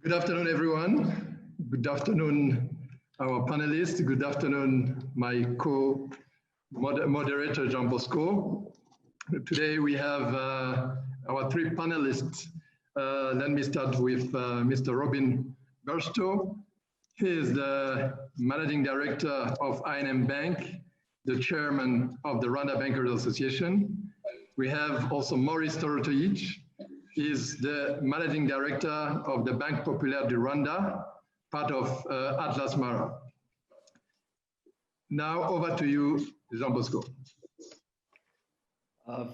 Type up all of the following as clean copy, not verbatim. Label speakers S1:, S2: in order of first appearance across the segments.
S1: Good afternoon, everyone. Good afternoon, our panelists. Good afternoon, my co-moderator, Jean Bosco. Today we have our three panelists. Let me start with Mr. Robin Bairstow. He is the Managing Director of I&M Bank, the Chairman of the Rwanda Bankers Association. We have also Maurice Toroitich. He is the Managing Director of the Banque Populaire du Rwanda, part of Atlas Mara. Now over to you, Jean Bosco.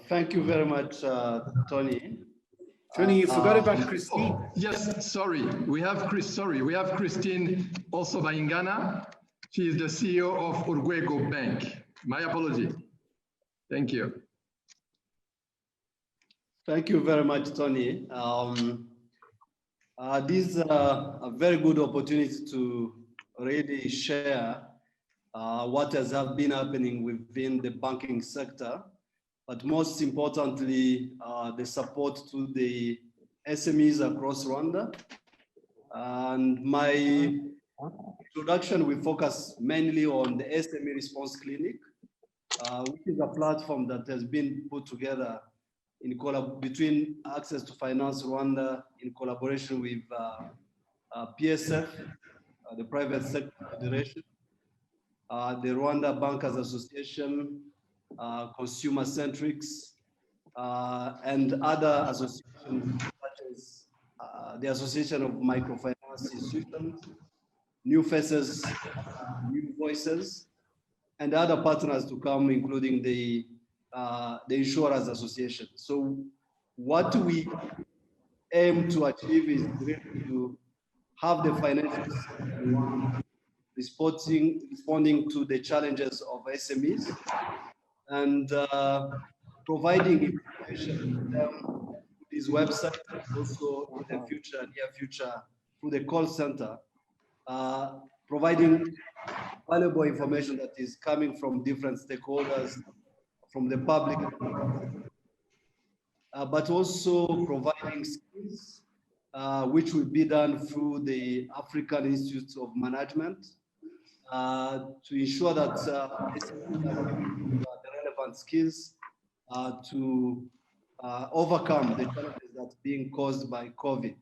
S2: Thank you very much, Tony.
S3: Tony, you forgot about Christine.
S1: Oh, yes, sorry. We have Christine also Baingana. She is the CEO of Urwego Bank. My apology. Thank you.
S2: Thank you very much, Tony. This is a very good opportunity to really share what has been happening within the banking sector, but most importantly, the support to the SMEs across Rwanda. And my introduction will focus mainly on the SME Response Clinic, which is a platform that has been put together between Access to Finance Rwanda in collaboration with PSF, the Private Sector Federation, the Rwanda Bankers Association, Consumer Centrics, and other associations such as the Association of Microfinance Institutions, New Faces, New Voices, and other partners to come, including the Insurers Association. So what we aim to achieve is really to have the financial system responding to the challenges of SMEs and providing information to them, this website, also in the future, near future, through the call center, providing valuable information that is coming from different stakeholders, from the public, but also providing skills, which will be done through the African Institute of Management, to ensure that the relevant skills to overcome the challenges that are being caused by COVID.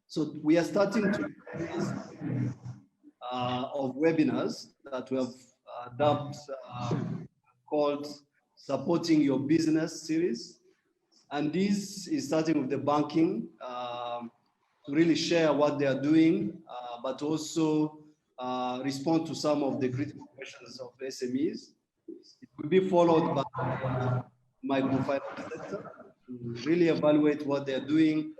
S2: So we are starting to of webinars that we have dubbed called Supporting Your Business series. And this is starting with the banking to really share what they are doing, but also respond to some of the critical questions of SMEs. It will be followed by microfinance sector to really evaluate what they're doing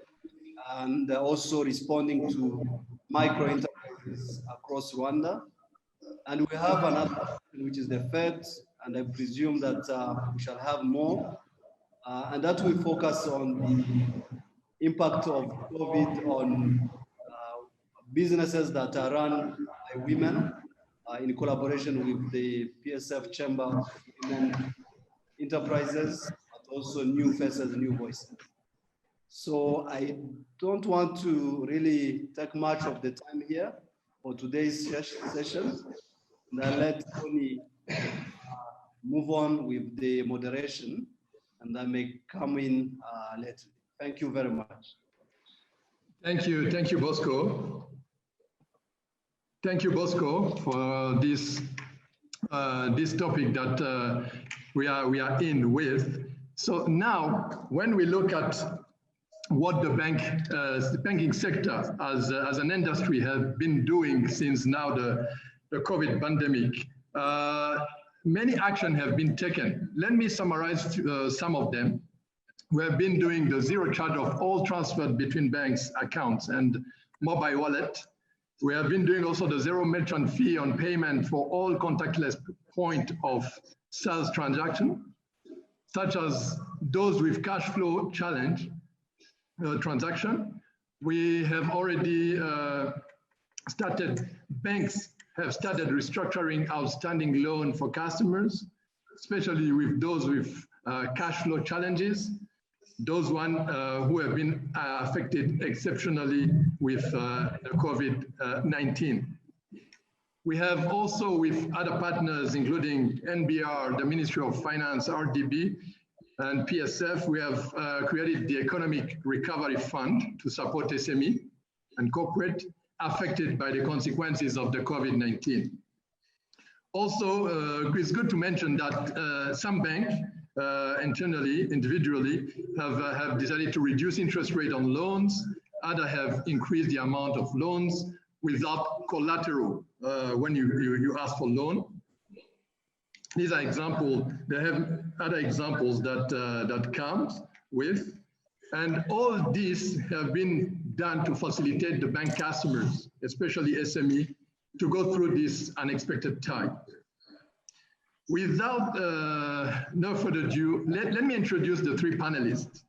S2: and also responding to micro enterprises across Rwanda. And we have another, which is the Fed, and I presume that we shall have more. And that will focus on the impact of COVID on businesses that are run by women in collaboration with the PSF Chamber of Women Enterprises, but also New Faces, New Voices. So I don't want to really take much of the time here for today's session. And I'll let Tony move on with the moderation, and I may come in later. Thank you very much.
S1: Thank you, Bosco. Thank you, Bosco, for this this topic that we are in with. So now, when we look at what the banking sector as an industry has been doing since now the COVID pandemic, many actions have been taken. Let me summarize some of them. We have been doing the zero charge of all transfers between banks accounts and mobile wallet. We have been doing also the zero merchant fee on payment for all contactless point of sales transaction, such as those with cash flow challenge transaction. We have already banks have started restructuring outstanding loan for customers, especially with those with cash flow challenges. those who have been affected exceptionally with the COVID-19. We have also with other partners, including NBR, the Ministry of Finance, RDB, and PSF, we have created the Economic Recovery Fund to support SME and corporate affected by the consequences of the COVID-19. Also, it's good to mention that some banks individually have decided to reduce interest rate on loans. Others have increased the amount of loans without collateral when you ask for loan. These are examples. They have other examples that comes with, and all these have been done to facilitate the bank customers, especially SME, to go through this unexpected time. Without no further ado, let me introduce the three panelists.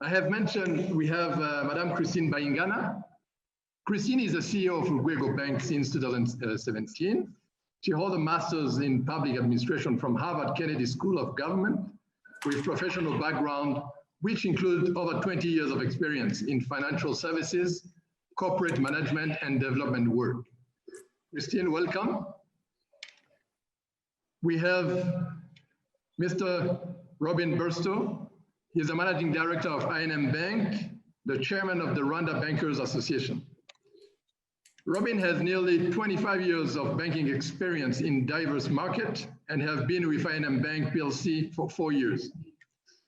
S1: I have mentioned we have Madame Christine Baingana. Christine is the CEO of Urwego Bank since 2017. She holds a master's in public administration from Harvard Kennedy School of Government with professional background, which includes over 20 years of experience in financial services, corporate management, and development work. Christine, welcome. We have Mr. Robin Bairstow. He is the managing director of I&M Bank, the chairman of the Rwanda Bankers Association. Robin has nearly 25 years of banking experience in diverse markets and have been with I&M Bank PLC for 4 years.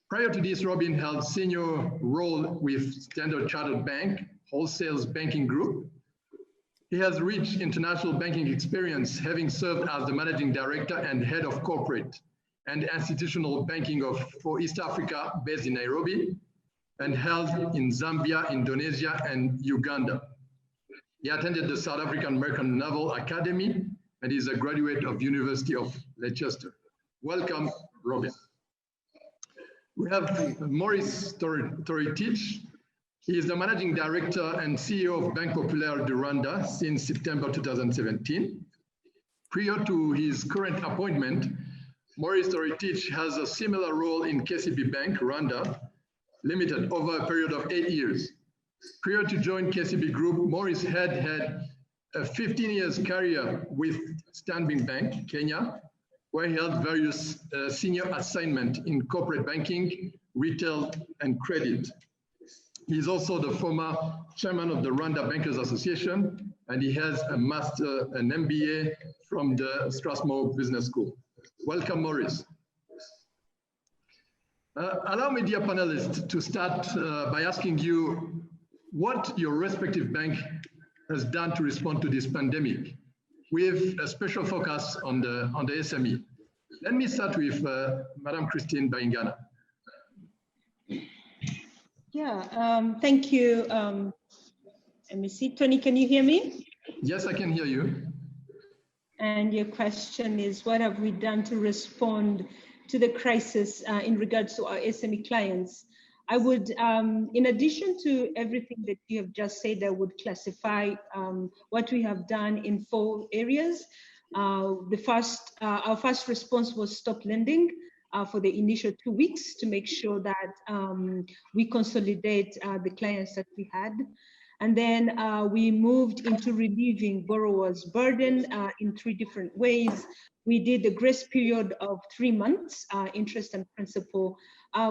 S1: Prior to this, Robin held senior role with Standard Chartered Bank, Wholesale Banking Group. He has rich international banking experience, having served as the managing director and head of corporate and institutional banking for East Africa, based in Nairobi, and held in Zambia, Indonesia, and Uganda. He attended the South African American Naval Academy and is a graduate of University of Leicester. Welcome, Robin. We have Maurice Toroitich. He is the managing director and CEO of Banque Populaire de Rwanda since September 2017. Prior to his current appointment, Maurice Toroitich has a similar role in KCB Bank Rwanda Limited over a period of 8 years. Prior to join KCB Group, Maurice had a 15 years career with Stanbic Bank, Kenya, where he held various senior assignments in corporate banking, retail, and credit. He is also the former chairman of the Rwanda Bankers Association, and he has an MBA from the Strasbourg Business School. Welcome, Maurice. Allow me, dear panelists, to start by asking you what your respective bank has done to respond to this pandemic, with a special focus on the SME. Let me start with Madame Christine Baingana.
S4: Yeah, thank you. Let me see, Tony, can you hear me?
S1: Yes, I can hear you.
S4: And your question is, what have we done to respond to the crisis in regards to our SME clients? I would, in addition to everything that you have just said, I would classify what we have done in 4 areas. Our first response was stop lending for the initial 2 weeks to make sure that we consolidate the clients that we had. And then we moved into relieving borrowers' burden in 3 different ways. We did a grace period of 3 months, interest and principal,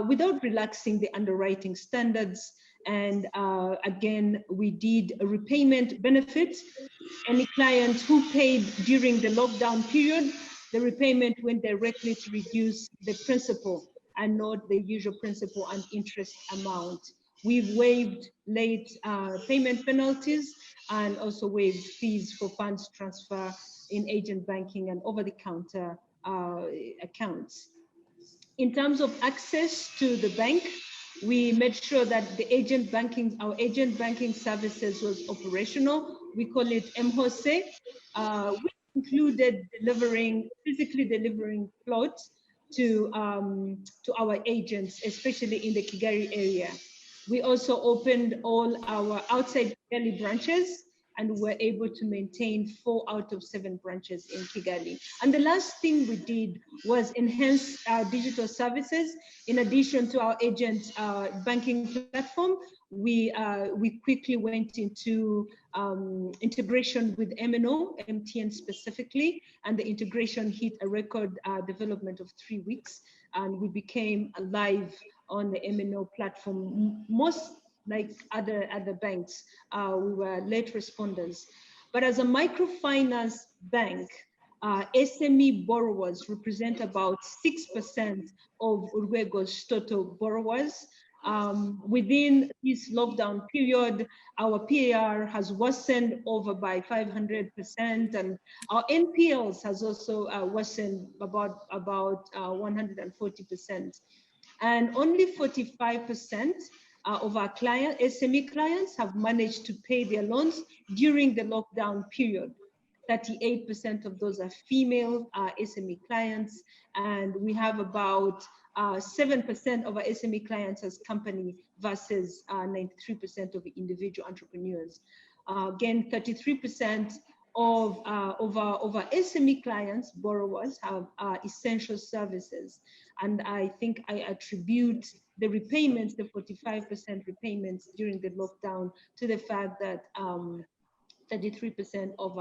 S4: without relaxing the underwriting standards. And again, we did a repayment benefit. Any client who paid during the lockdown period, the repayment went directly to reduce the principal and not the usual principal and interest amount. We've waived late payment penalties and also waived fees for funds transfer in agent banking and over-the-counter accounts. In terms of access to the bank, we made sure that our agent banking services was operational. We call it MHOSE, which included physically delivering plots to our agents, especially in the Kigali area. We also opened all our outside Kigali branches and we're able to maintain 4 out of 7 branches in Kigali. And the last thing we did was enhance our digital services. In addition to our agent banking platform, we quickly went into integration with MNO, MTN specifically, and the integration hit a record development of 3 weeks, and we became live on the MNO platform. Most like other banks, we were late responders. But as a microfinance bank, SME borrowers represent about 6% of Urwego's total borrowers. Within this lockdown period, our PAR has worsened over by 500%, and our NPLs has also worsened about 140%. And only 45% of our SME clients have managed to pay their loans during the lockdown period. 38% of those are female SME clients, and we have about 7% of our SME clients as company versus 93% of individual entrepreneurs. Again, 33% of our SME clients, borrowers, have essential services. And I think I attribute the repayments, the 45% repayments during the lockdown, to the fact that 33% of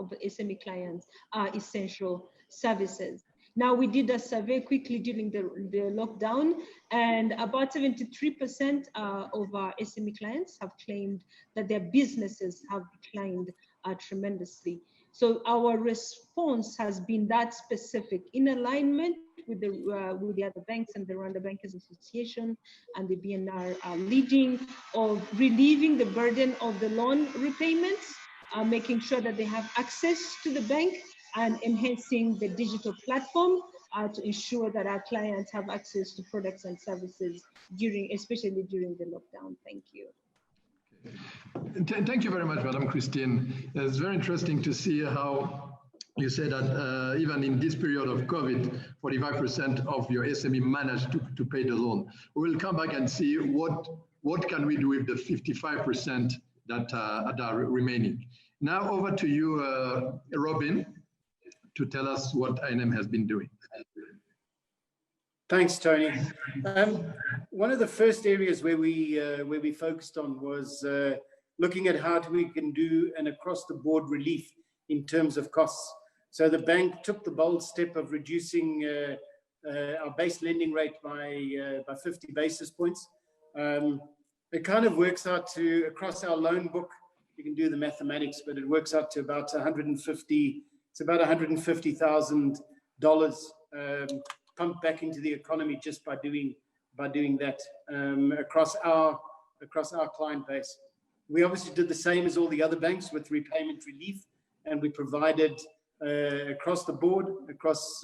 S4: the SME clients are essential services. Now, we did a survey quickly during the lockdown, and about 73% of our SME clients have claimed that their businesses have declined tremendously. So our response has been that specific, in alignment with the other banks and the Rwanda Bankers Association and the BNR leading of relieving the burden of the loan repayments, making sure that they have access to the bank, and enhancing the digital platform to ensure that our clients have access to products and services especially during the lockdown. Thank you.
S1: Thank you very much, Madam Christine. It's very interesting to see how you say that even in this period of COVID, 45% of your SME managed to pay the loan. We will come back and see what can we do with the 55% that are remaining. Now over to you, Robin, to tell us what INM has been doing.
S3: Thanks, Tony. One of the first areas where we focused on was looking at how we can do an across-the-board relief in terms of costs. So the bank took the bold step of reducing our base lending rate by 50 basis points. It kind of works out to, across our loan book, you can do the mathematics, but it works out to about $150,000 pumped back into the economy just by doing that across our client base. We obviously did the same as all the other banks with repayment relief, and we provided across the board, across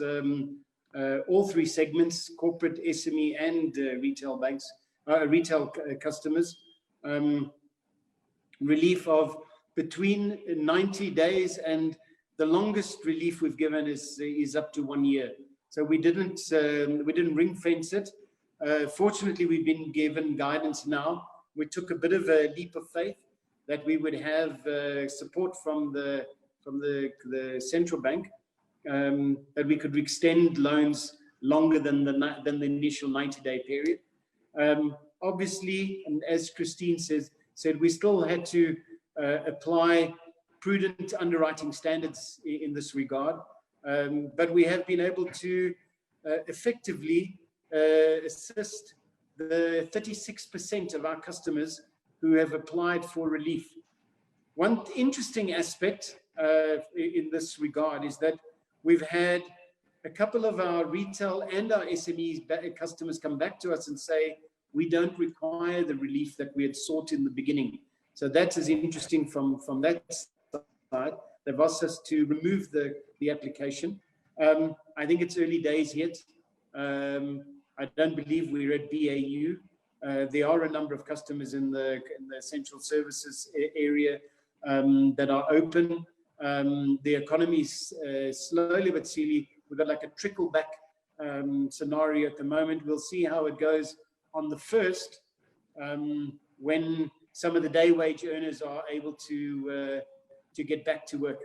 S3: all 3 segments, corporate, SME, and retail banks, retail customers, relief of between 90 days, and the longest relief we've given is up to 1 year. So we didn't ring fence it. Fortunately, we've been given guidance now. We took a bit of a leap of faith that we would have support from the central bank, that we could extend loans longer than the initial 90-day period. Obviously, and as Christine said, we still had to apply prudent underwriting standards in this regard, but we have been able to effectively assist the 36% of our customers who have applied for relief. One interesting aspect in this regard is that we've had a couple of our retail and our SME customers come back to us and say, we don't require the relief that we had sought in the beginning. So that is interesting from that side. They've asked us to remove the application. I think it's early days yet. I don't believe we're at BAU. There are a number of customers in the essential services area that are open. The economy is slowly but surely, we've got like a trickle back scenario at the moment. We'll see how it goes on the 1st, when some of the day wage earners are able to get back to work.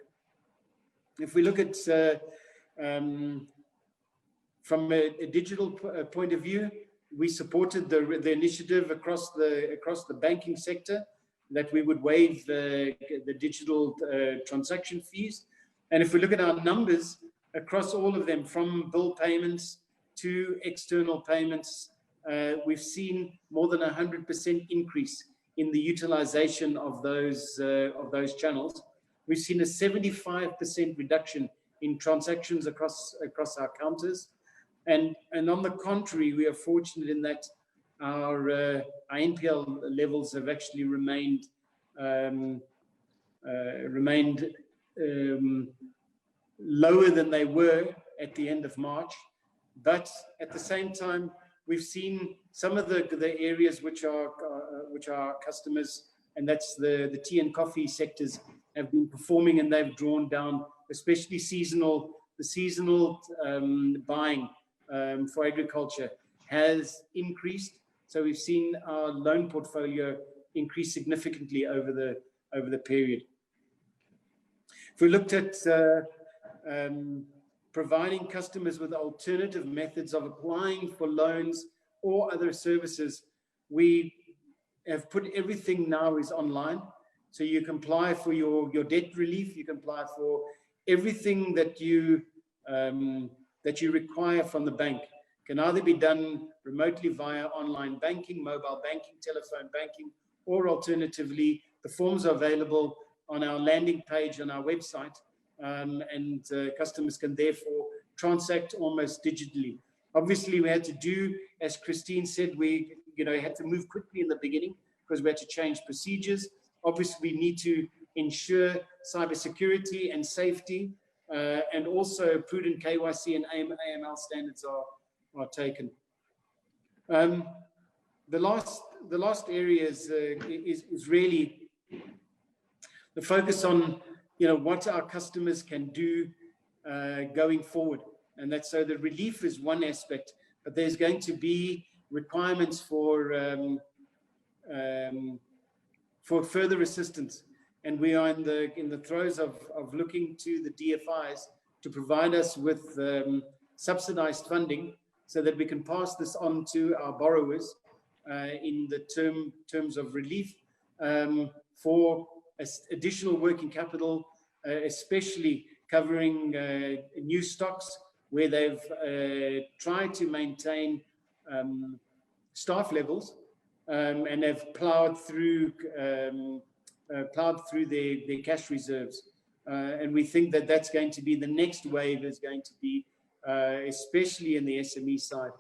S3: If we look at from a digital point of view, we supported the initiative across the banking sector that we would waive the digital transaction fees. And if we look at our numbers across all of them, from bill payments to external payments, we've seen more than 100% increase in the utilization of those channels. We've seen a 75% reduction in transactions across our counters. And on the contrary, we are fortunate in that our NPL levels have actually remained lower than they were at the end of March. But at the same time, we've seen some of the areas which are our customers, and that's the tea and coffee sectors, have been performing, and they've drawn down, especially the seasonal buying for agriculture has increased. So we've seen our loan portfolio increase significantly over the period. If we looked at providing customers with alternative methods of applying for loans or other services, we have put everything now is online. So you can apply for your debt relief, you can apply for everything that you require from the bank. Can either be done remotely via online banking, mobile banking, telephone banking, or alternatively, the forms are available on our landing page on our website, and customers can therefore transact almost digitally. Obviously, we had to do, as Christine said, we had to move quickly in the beginning because we had to change procedures. Obviously, we need to ensure cybersecurity and safety, and also prudent KYC and AML standards are taken. The last area is really the focus on what our customers can do going forward, and that's so the relief is one aspect, but there's going to be requirements for further assistance, and we are in the throes of looking to the DFIs to provide us with subsidized funding so that we can pass this on to our borrowers in the terms of relief for additional working capital, especially covering new stocks where they've tried to maintain staff levels and have plowed through their cash reserves. And we think that that's going to be the next wave, is going to be especially in the SME side,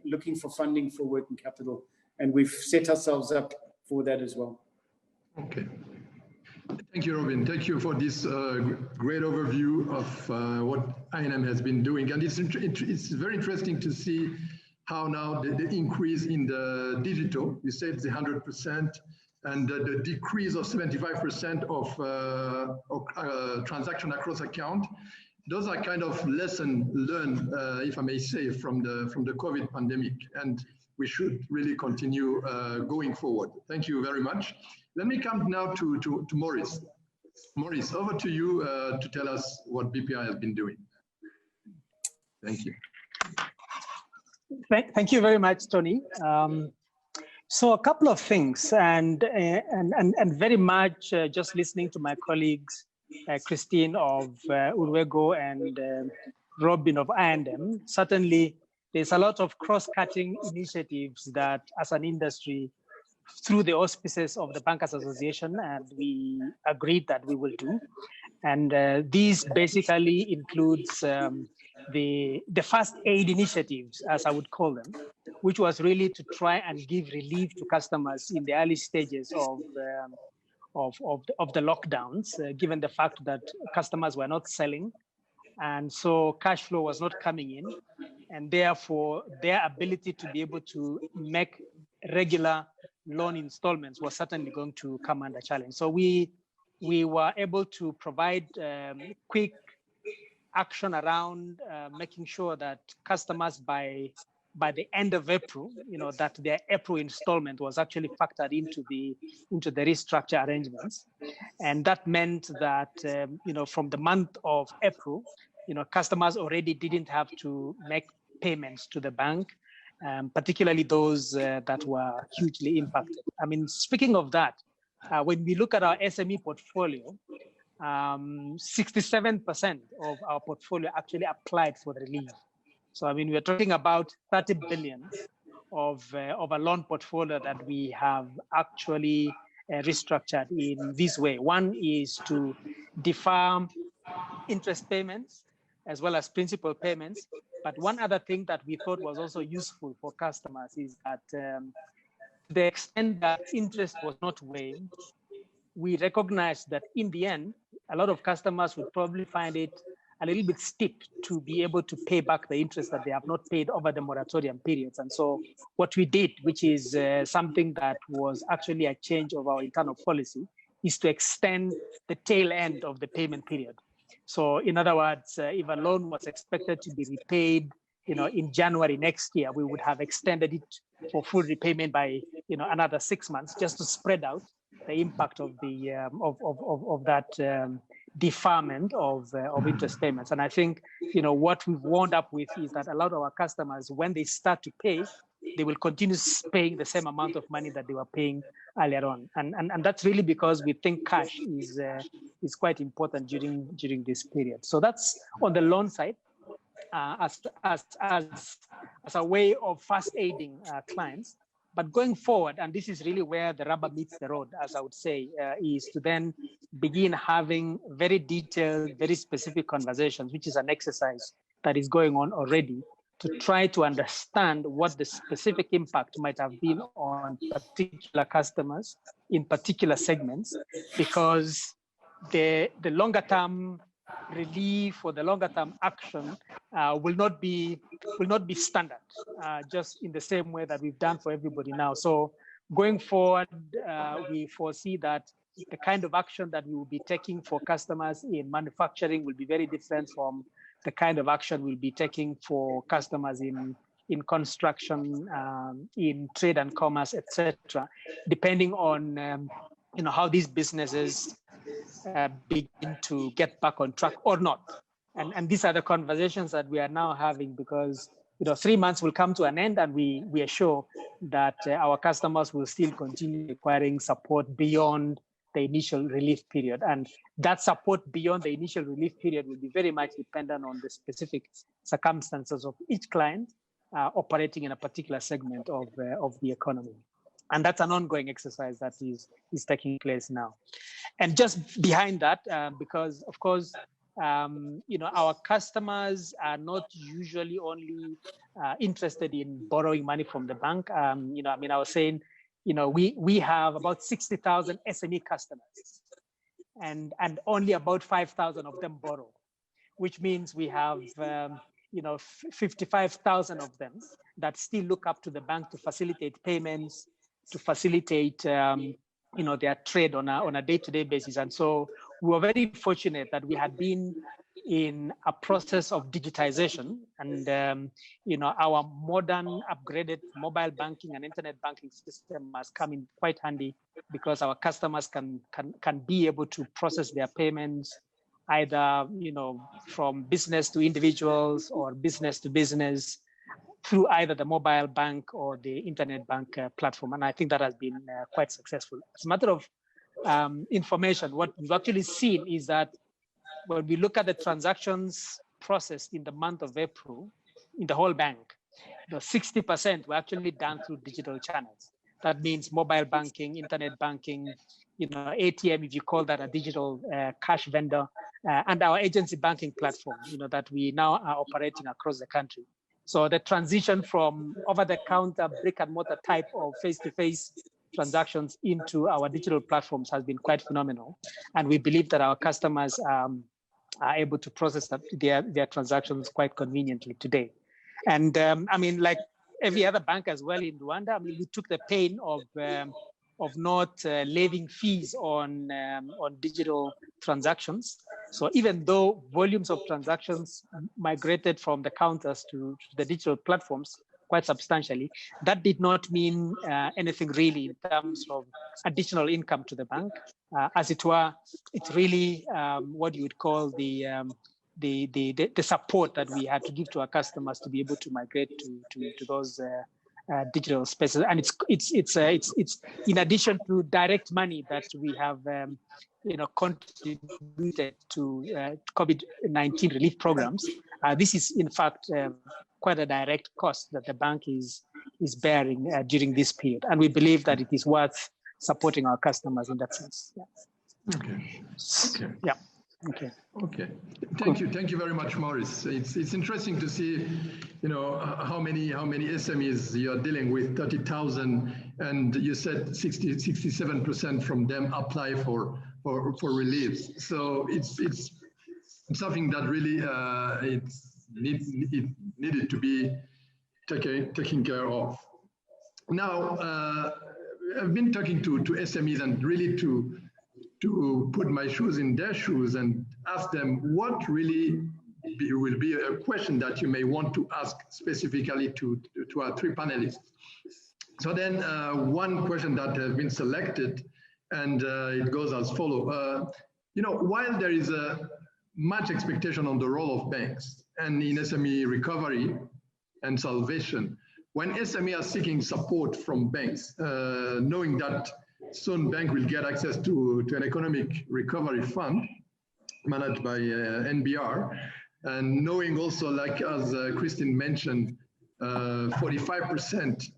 S3: looking for funding for working capital. And we've set ourselves up for that as well.
S1: Okay. Thank you, Robin. Thank you for this great overview of what INM has been doing. And it's very interesting to see how now the increase in the digital, you said the 100%, and the decrease of 75% of transaction across account. Those are kind of lessons learned, if I may say, from the COVID pandemic, and we should really continue going forward. Thank you very much. Let me come now to Maurice. Maurice, over to you to tell us what BPI has been doing. Thank you.
S5: Thank you very much, Tony. So a couple of things, and very much just listening to my colleagues, Christine of Urwego and Robin of INM. Certainly, there's a lot of cross-cutting initiatives that, as an industry, through the auspices of the Bankers Association, and we agreed that we will do. And these basically includes the first aid initiatives, as I would call them, which was really to try and give relief to customers in the early stages of the lockdowns, given the fact that customers were not selling, and so cash flow was not coming in, and therefore their ability to be able to make regular loan installments was certainly going to come under challenge. So we were able to provide quick action around making sure that customers by by the end of April, that their April installment was actually factored into the restructure arrangements. And that meant that, from the month of April, customers already didn't have to make payments to the bank, particularly those that were hugely impacted. I mean, speaking of that, when we look at our SME portfolio, 67% of our portfolio actually applied for relief. So, I mean, we're talking about 30 billion of a loan portfolio that we have actually restructured in this way. One is to defer interest payments as well as principal payments. But one other thing that we thought was also useful for customers is that to the extent that interest was not waived, we recognized that in the end, a lot of customers would probably find it a little bit steep to be able to pay back the interest that they have not paid over the moratorium periods. And so what we did, which is something that was actually a change of our internal policy, is to extend the tail end of the payment period. So in other words, if a loan was expected to be repaid, in January next year, we would have extended it for full repayment by, another 6 months, just to spread out the impact of the of that deferment of interest payments. And I think, what we've wound up with is that a lot of our customers, when they start to pay, they will continue paying the same amount of money that they were paying earlier on. And that's really because we think cash is quite important during this period. So that's on the loan side, as a way of first aiding clients. But going forward, and this is really where the rubber meets the road, as I would say, is to then begin having very detailed, very specific conversations, which is an exercise that is going on already, to try to understand what the specific impact might have been on particular customers in particular segments, because the longer term relief or the longer term action will not be standard, just in the same way that we've done for everybody now. So going forward, we foresee that the kind of action that we will be taking for customers in manufacturing will be very different from the kind of action we'll be taking for customers in construction, in trade and commerce, etc., depending on how these businesses begin to get back on track or not. And these are the conversations that we are now having, because 3 months will come to an end, and we are sure that our customers will still continue requiring support beyond the initial relief period. And that support beyond the initial relief period will be very much dependent on the specific circumstances of each client operating in a particular segment of the economy. And that's an ongoing exercise that is taking place now. And just behind that, because of course, our customers are not usually only interested in borrowing money from the bank. I was saying, we have about 60,000 SME customers, and only about 5,000 of them borrow, which means we have 55,000 of them that still look up to the bank to facilitate payments, to facilitate their trade on a day-to-day basis. And so we were very fortunate that we had been in a process of digitization, and our modern upgraded mobile banking and internet banking system has come in quite handy, because our customers can be able to process their payments either from business to individuals or business to business through either the mobile bank or the internet bank platform. And I think that has been quite successful. As a matter of information, what we've actually seen is that when we look at the transactions processed in the month of April in the whole bank, 60% were actually done through digital channels. That means mobile banking, internet banking, ATM, if you call that a digital cash vendor, and our agency banking platform, that we now are operating across the country. So the transition from over-the-counter brick-and-mortar type of face-to-face transactions into our digital platforms has been quite phenomenal. And we believe that our customers are able to process their transactions quite conveniently today. And like every other bank as well in Rwanda, we took the pain of not levying fees on digital transactions. So even though volumes of transactions migrated from the counters to the digital platforms, quite substantially. That did not mean anything really in terms of additional income to the bank. As it were, it's really what you would call the support that we had to give to our customers to be able to migrate to those digital spaces. And it's in addition to direct money that we have contributed to COVID-19 relief programs. This is in fact quite a direct cost that the bank is bearing during this period, and we believe that it is worth supporting our customers in that sense. Yeah.
S1: Okay. Okay.
S5: Yeah. Okay.
S1: Okay. Thank you. Thank you very much, Maurice. It's interesting to see, how many SMEs you are dealing with, 30,000, and you said 67% from them apply for relief. So it's something that really it needed to be taken care of. Now, I've been talking to SMEs and really to put my shoes in their shoes and ask them what really will be a question that you may want to ask specifically to our three panelists. So then one question that has been selected, and it goes as follows. While there is much expectation on the role of banks and in SME recovery and salvation, when SME are seeking support from banks, knowing that soon bank will get access to an economic recovery fund managed by NBR, and knowing also, like as Christine mentioned, 45%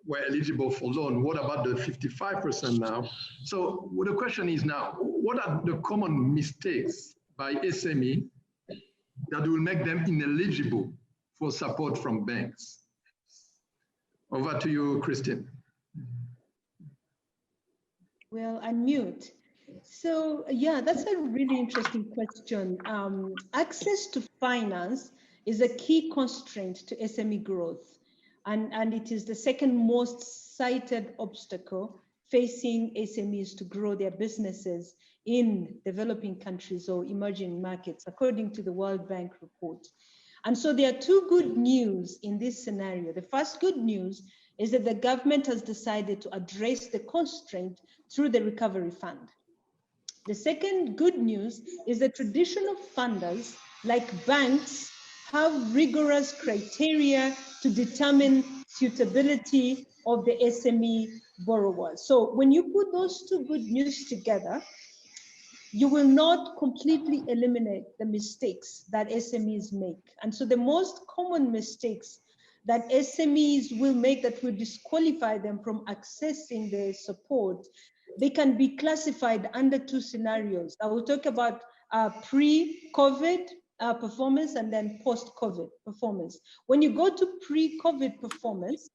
S1: were eligible for loan. What about the 55% now? So the question is now, what are the common mistakes by SME that will make them ineligible for support from banks? Over to you, Christine.
S4: Well, unmute. So yeah, that's a really interesting question. Access to finance is a key constraint to SME growth, and it is the second most cited obstacle facing SMEs to grow their businesses in developing countries or emerging markets, according to the World Bank report. And so there are two good news in this scenario. The first good news is that the government has decided to address the constraint through the recovery fund. The second good news is that traditional funders like banks have rigorous criteria to determine suitability of the SME borrowers. So when you put those two good news together, you will not completely eliminate the mistakes that SMEs make. And so the most common mistakes that SMEs will make that will disqualify them from accessing the support, they can be classified under two scenarios. I will talk about pre-COVID performance and then post-COVID performance. When you go to pre-COVID performance,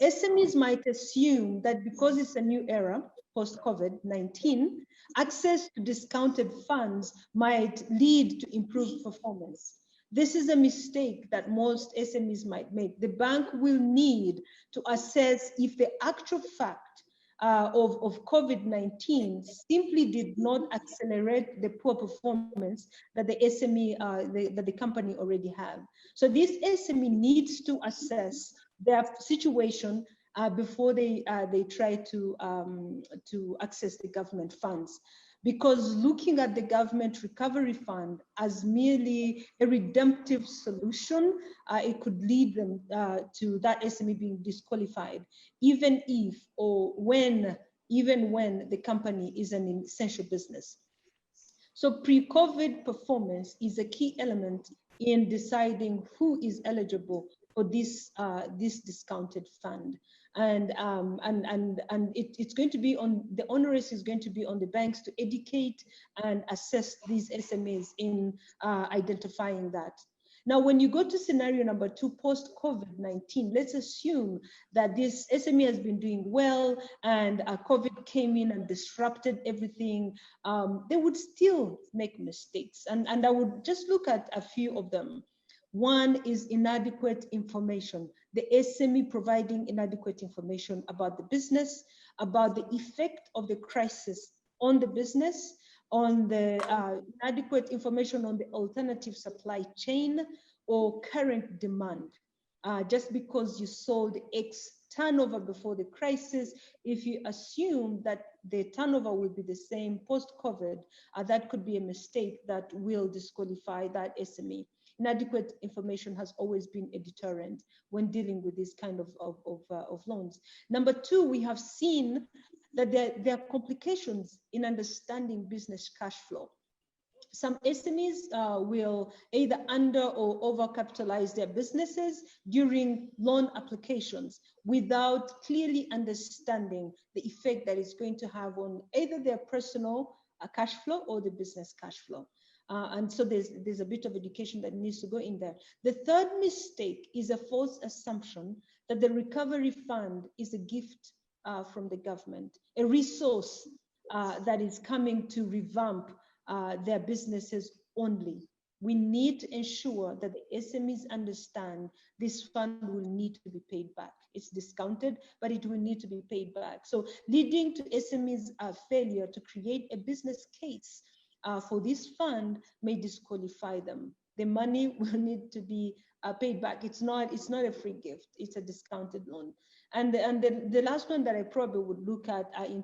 S4: SMEs might assume that because it's a new era, post-COVID-19, access to discounted funds might lead to improved performance. This is a mistake that most SMEs might make. The bank will need to assess if the actual fact of COVID-19 simply did not accelerate the poor performance that the SME, that the company already have. So this SME needs to assess their situation before they try to access the government funds. Because looking at the government recovery fund as merely a redemptive solution, it could lead them to that SME being disqualified, even if or when the company is an essential business. So pre-COVID performance is a key element in deciding who is eligible for this discounted fund. And it's going to be on, the onus is going to be on the banks to educate and assess these SMEs in identifying that. Now, when you go to scenario number 2, post-COVID-19, let's assume that this SME has been doing well and COVID came in and disrupted everything. They would still make mistakes. And I would just look at a few of them. One is inadequate information. The SME providing inadequate information about the business, about the effect of the crisis on the business, on the inadequate information on the alternative supply chain or current demand. just because you sold X turnover before the crisis, if you assume that the turnover will be the same post-COVID, that could be a mistake that will disqualify that SME. Inadequate information has always been a deterrent when dealing with this kind of loans. Number two, we have seen that there are complications in understanding business cash flow. Some SMEs will either under or overcapitalize their businesses during loan applications without clearly understanding the effect that it's going to have on either their personal cash flow or the business cash flow. And so there's a bit of education that needs to go in there. The third mistake is a false assumption that the recovery fund is a gift from the government, a resource that is coming to revamp their businesses only. We need to ensure that the SMEs understand this fund will need to be paid back. It's discounted, but it will need to be paid back. So leading to SMEs' failure to create a business case for this fund may disqualify them. The money will need to be paid back. It's not a free gift. It's a discounted loan. And the last one that I probably would look at in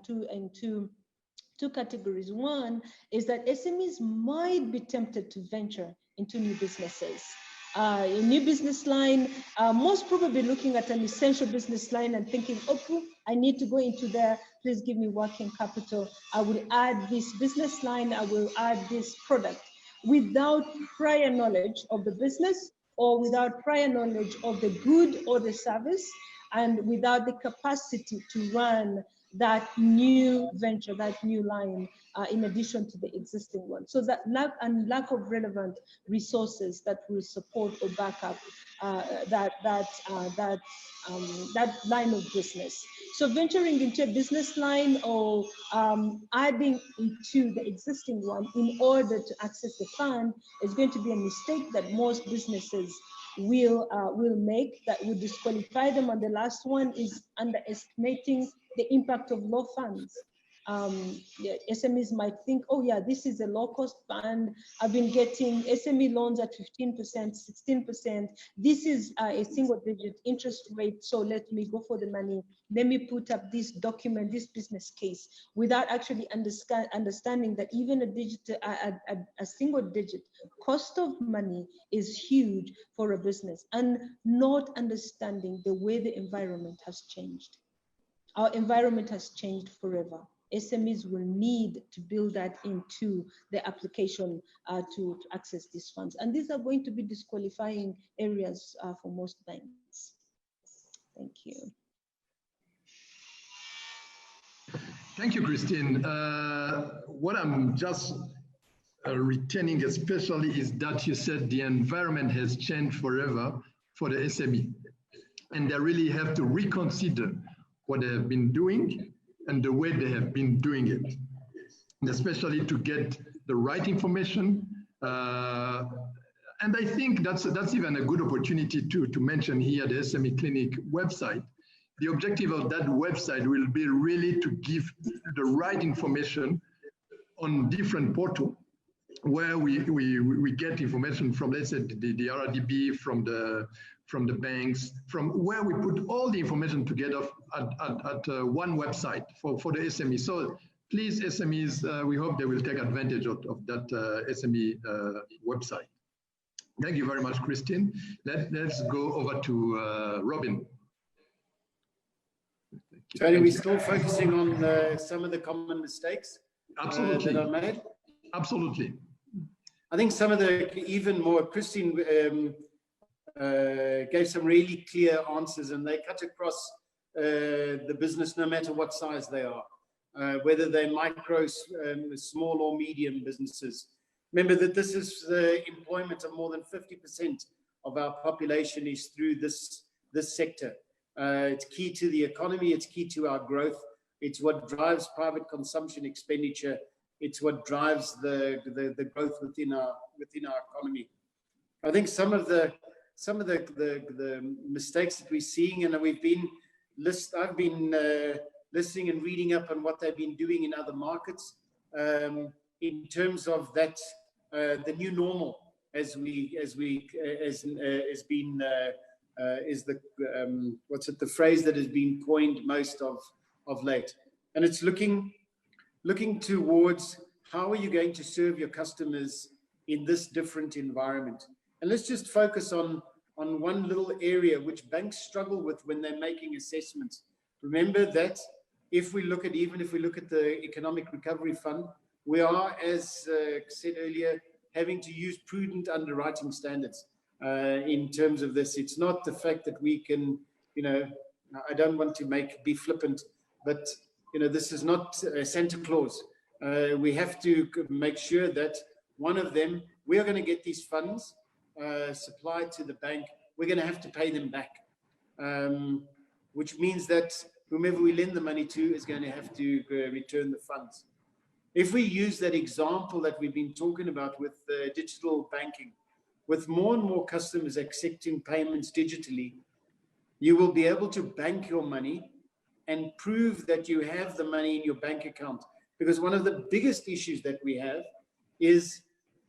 S4: two categories. One is that SMEs might be tempted to venture into new businesses. A new business line, most probably looking at an essential business line and thinking, okay, I need to go into there, please give me working capital. I will add this business line, I will add this product without prior knowledge of the business or without prior knowledge of the good or the service, and without the capacity to run that new venture, that new line, in addition to the existing one. So that lack of relevant resources that will support or back up that line of business. So venturing into a business line or adding into the existing one in order to access the fund is going to be a mistake that most businesses will make, that will disqualify them. And the last one is underestimating the impact of low funds. The SMEs might think, oh yeah, this is a low cost fund. I've been getting SME loans at 15%, 16%. This is a single digit interest rate. So let me go for the money. Let me put up this document, this business case, without actually understanding that even a single digit cost of money is huge for a business, and not understanding the way the environment has changed. Our environment has changed forever. SMEs will need to build that into the application to access these funds. And these are going to be disqualifying areas for most banks. Thank you.
S1: Thank you, Christine. What I'm just retaining especially is that you said the environment has changed forever for the SME. And they really have to reconsider what they have been doing and the way they have been doing it, and especially to get the right information. And I think that's even a good opportunity to mention here the SME Clinic website. The objective of that website will be really to give the right information on different portals where we get information from, let's say, the RDB, from the banks, from where we put all the information together at one website for the SME. So please, SMEs, we hope they will take advantage of that SME website. Thank you very much, Christine. Let's go over to Robin.
S3: So are we still focusing on some of the common mistakes
S1: Absolutely.
S3: that are made?
S1: Absolutely.
S3: I think some of the even more, Christine gave some really clear answers, and they cut across the business no matter what size they are, whether they're micro, small or medium businesses. Remember that this is the employment of more than 50% of our population is through this sector. It's key to the economy, it's key to our growth, it's what drives private consumption expenditure, it's what drives the growth within our economy. I think some of the mistakes that we're seeing, and I've been listening and reading up on what they've been doing in other markets, in terms of that the new normal has been is the the phrase that has been coined most of late. And it's looking towards how are you going to serve your customers in this different environment. And let's just focus on one little area which banks struggle with when they're making assessments. Remember that if we look at the Economic Recovery Fund, we are, as said earlier, having to use prudent underwriting standards in terms of this. It's not the fact that we can, I don't want to be flippant, but this is not Santa Claus. We have to make sure that one of them, we are going to get these funds supplied to the bank. We're going to have to pay them back, which means that whomever we lend the money to is going to have to return the funds. If we use that example that we've been talking about with digital banking, with more and more customers accepting payments digitally, you will be able to bank your money and prove that you have the money in your bank account. Because one of the biggest issues that we have is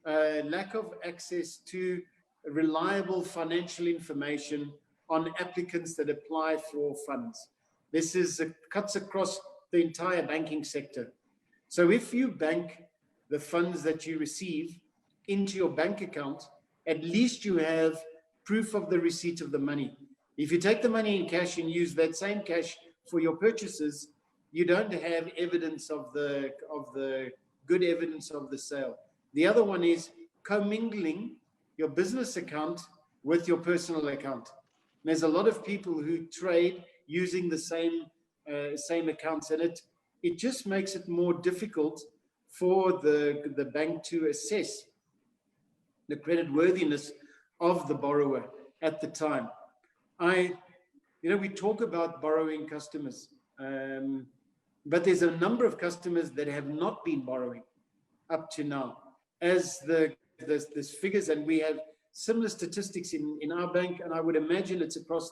S3: lack of access to reliable financial information on applicants that apply for funds. This cuts across the entire banking sector. So if you bank the funds that you receive into your bank account, at least you have proof of the receipt of the money. If you take the money in cash and use that same cash for your purchases, you don't have evidence of the good evidence of the sale. The other one is commingling your business account with your personal account. And there's a lot of people who trade using the same accounts, and it just makes it more difficult for the bank to assess the creditworthiness of the borrower at the time. We talk about borrowing customers, but there's a number of customers that have not been borrowing up to now. As there's figures, and we have similar statistics in our bank, and I would imagine it's across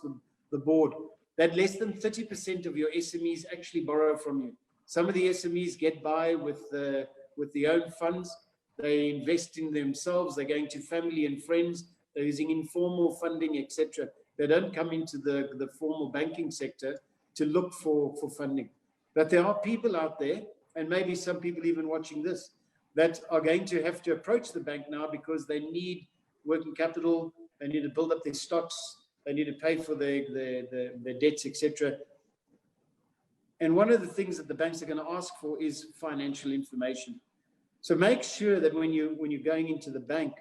S3: the board, that less than 30% of your SMEs actually borrow from you. Some of the SMEs get by with the own funds. They invest in themselves. They're going to family and friends. They're using informal funding, etc. They don't come into the formal banking sector to look for funding. But there are people out there, and maybe some people even watching this, that are going to have to approach the bank now because they need working capital. They need to build up their stocks. They need to pay for their debts, etc. And one of the things that the banks are going to ask for is financial information. So make sure that when you're going into the bank,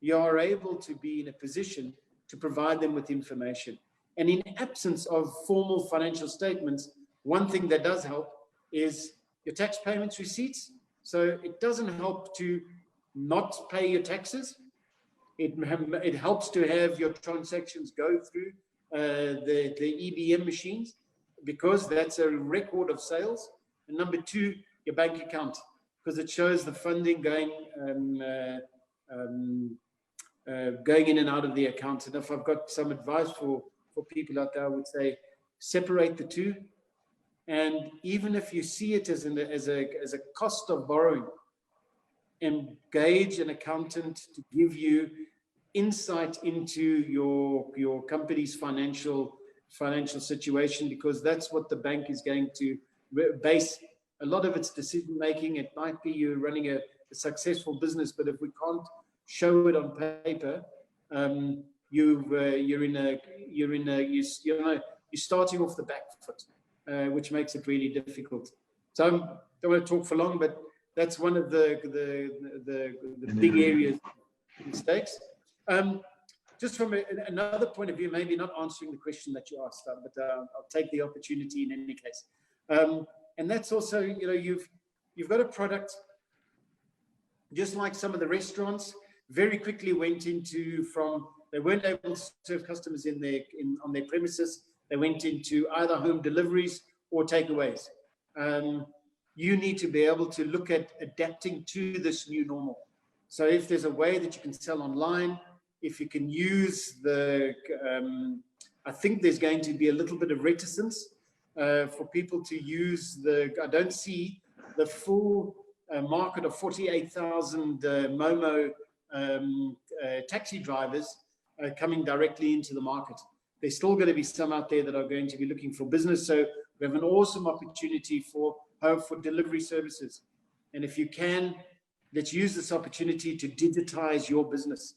S3: you are able to be in a position to provide them with information. And in absence of formal financial statements, one thing that does help is your tax payments receipts. So it doesn't help to not pay your taxes. It helps to have your transactions go through the EBM machines, because that's a record of sales. And number two, your bank account, because it shows the funding going in and out of the account. And if I've got some advice for people out there, I would say separate the two. And even if you see it as a cost of borrowing, engage an accountant to give you insight into your company's financial situation, because that's what the bank is going to base a lot of its decision making. It might be you're running a successful business, but if we can't show it on paper, you're starting off the back foot, which makes it really difficult. So I don't want to talk for long, but that's one of the big areas of mistakes. Just from another point of view, maybe not answering the question that you asked, but I'll take the opportunity in any case. And that's also, you've got a product, just like some of the restaurants very quickly went into they weren't able to serve customers on their premises. They went into either home deliveries or takeaways. You need to be able to look at adapting to this new normal. So if there's a way that you can sell online, if you can use I think there's going to be a little bit of reticence for people to use I don't see the full market of 48,000 Momo taxi drivers coming directly into the market. There's still going to be some out there that are going to be looking for business. So we have an awesome opportunity for delivery services. And if you can, let's use this opportunity to digitize your business.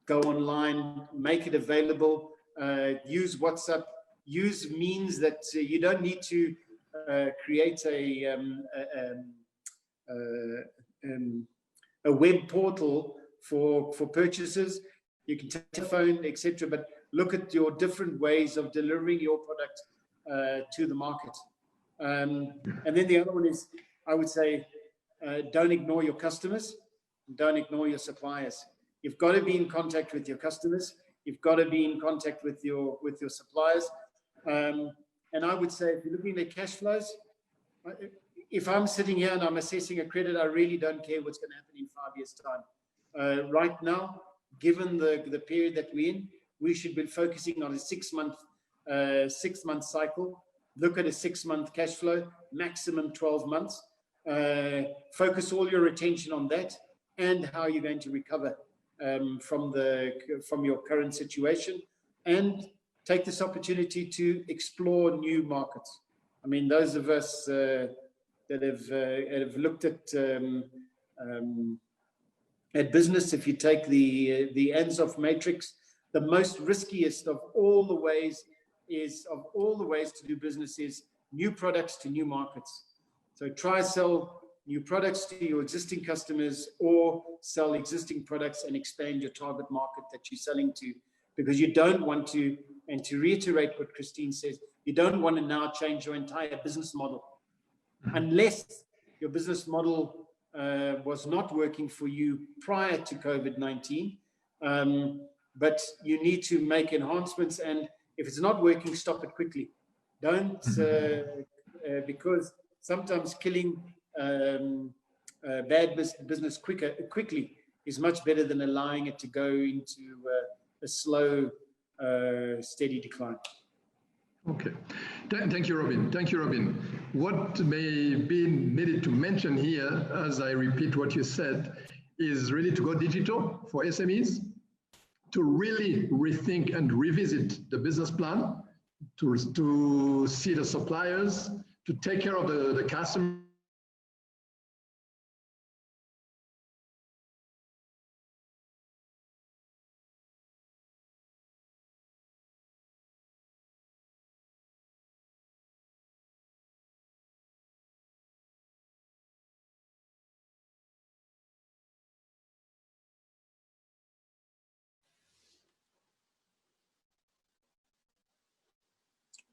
S3: Go online, make it available, use WhatsApp, use means that you don't need to create a web portal for purchases. You can take a phone, etc. But look at your different ways of delivering your product to the market. And then the other one is, I would say, don't ignore your customers, don't ignore your suppliers. You've got to be in contact with your customers. You've got to be in contact with your suppliers. And I would say, if you're looking at cash flows, if I'm sitting here and I'm assessing a credit, I really don't care what's going to happen in 5 years' time. Right now, given the period that we're in, we should be focusing on a 6 month cycle. Look at a 6 month cash flow, maximum 12 months. Focus all your attention on that and how you're going to recover from your current situation, and take this opportunity to explore new markets. I mean, those of us that have looked at business, if you take the Ansoff matrix, the most riskiest of all the ways to do business is new products to new markets. So try sell new products to your existing customers, or sell existing products and expand your target market that you're selling to, because you don't want to, and to reiterate what Christine says, you don't want to now change your entire business model. Unless your business model was not working for you prior to COVID-19, but you need to make enhancements, and if it's not working, stop it quickly. Don't, because sometimes killing bad business quickly is much better than allowing it to go into a slow, steady decline.
S1: Okay, thank you, Robin. Thank you, Robin. What may be needed to mention here, as I repeat what you said, is really to go digital for SMEs, to really rethink and revisit the business plan, to see the suppliers, to take care of the customer.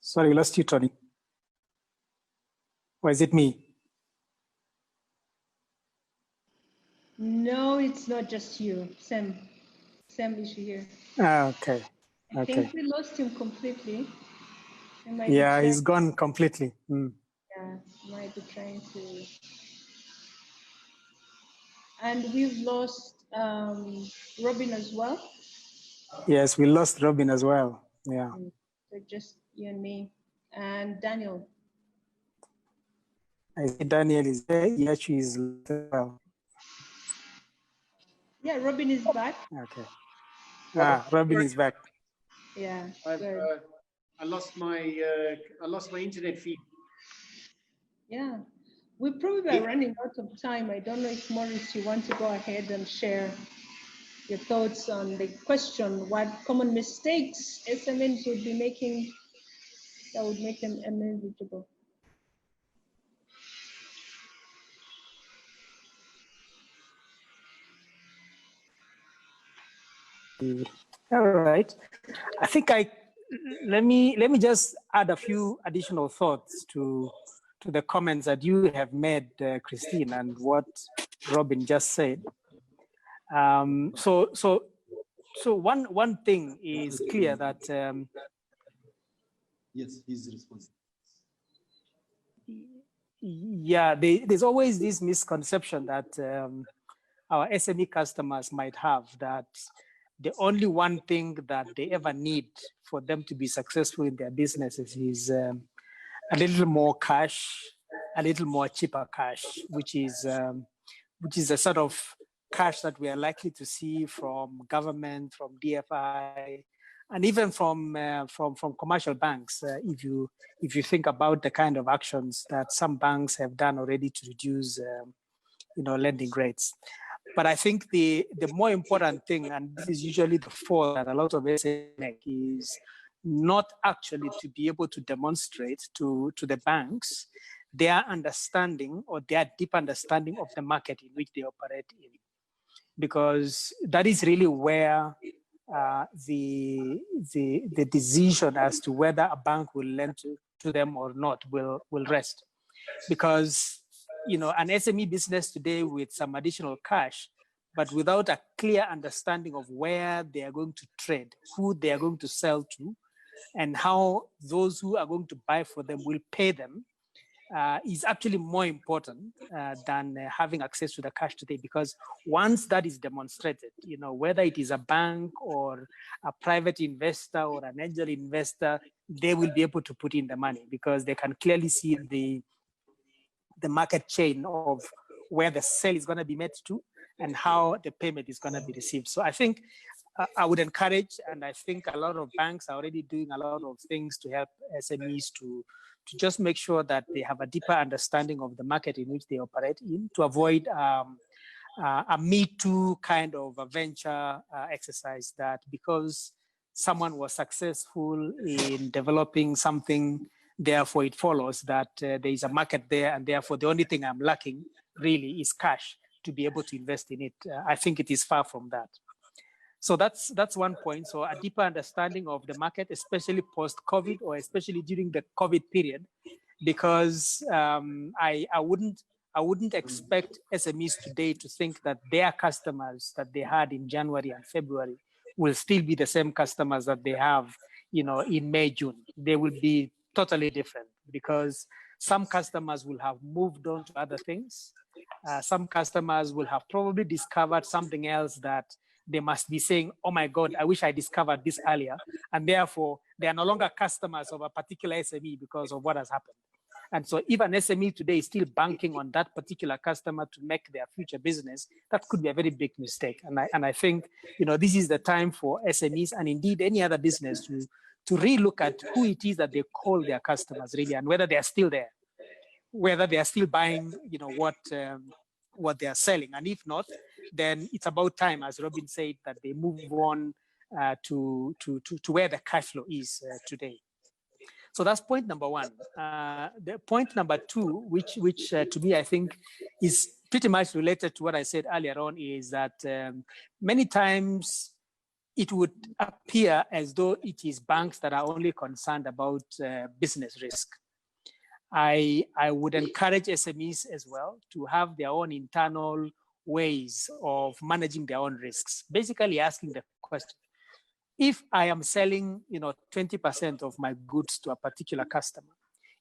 S5: Sorry, lost you, Tony. Or is it me?
S4: No, it's not just you. Same issue here.
S5: Okay.
S4: I think we lost him completely.
S5: Yeah, he's gone completely.
S4: Yeah, might be trying to. And we've lost Robin as well.
S5: Yes, we lost Robin as well. Yeah.
S4: So just you and me and Daniel.
S5: I see Daniel is there. Yeah, she is well.
S4: Yeah, Robin is back.
S5: Okay. Robin is back.
S4: Yeah.
S3: I lost my internet feed.
S4: Yeah, we probably are running out of time. I don't know if Maurice, you want to go ahead and share your thoughts on the question: what common mistakes SMEs would be making that would make them ineligible?
S5: All right. I think let me just add a few additional thoughts to the comments that you have made, Christine, and what Robin just said. So one thing is clear that
S2: yes, he's responsible.
S5: Yeah, there's always this misconception that our SME customers might have, that the only one thing that they ever need for them to be successful in their businesses is a little more cash, a little more cheaper cash, which is a sort of cash that we are likely to see from government, from DFI, and even from commercial banks. If you think about the kind of actions that some banks have done already to reduce, lending rates. But I think the more important thing, and this is usually the fault that a lot of SMEs make, is not actually to be able to demonstrate to the banks their understanding or their deep understanding of the market in which they operate in, because that is really where the decision as to whether a bank will lend to them or not will rest. Because an SME business today with some additional cash, but without a clear understanding of where they are going to trade, who they are going to sell to, and how those who are going to buy for them will pay them, is actually more important than having access to the cash today. Because once that is demonstrated, whether it is a bank or a private investor or an angel investor, they will be able to put in the money because they can clearly see the market chain of where the sale is going to be made to and how the payment is going to be received. So I think I would encourage, and I think a lot of banks are already doing a lot of things to help SMEs to just make sure that they have a deeper understanding of the market in which they operate in, to avoid a Me Too kind of a venture exercise, that because someone was successful in developing something, therefore it follows that there is a market there, and therefore the only thing I'm lacking really is cash to be able to invest in it. I think it is far from that. So that's one point. So a deeper understanding of the market, especially post-COVID or especially during the COVID period, because I wouldn't expect SMEs today to think that their customers that they had in January and February will still be the same customers that they have, in May, June. They will be totally different because some customers will have moved on to other things. Some customers will have probably discovered something else that they must be saying, oh my God, I wish I discovered this earlier. And therefore, they are no longer customers of a particular SME because of what has happened. And so if an SME today is still banking on that particular customer to make their future business, that could be a very big mistake. And I think, this is the time for SMEs and indeed any other business to relook at who it is that they call their customers really, and whether they are still there, whether they are still buying, what they are selling. And if not, then it's about time, as Robin said, that they move on to where the cash flow is today. So that's point number one. The point number two, which to me I think is pretty much related to what I said earlier on, is that many times it would appear as though it is banks that are only concerned about business risk. I would encourage SMEs as well to have their own internal ways of managing their own risks. Basically asking the question, if I am selling, 20% of my goods to a particular customer,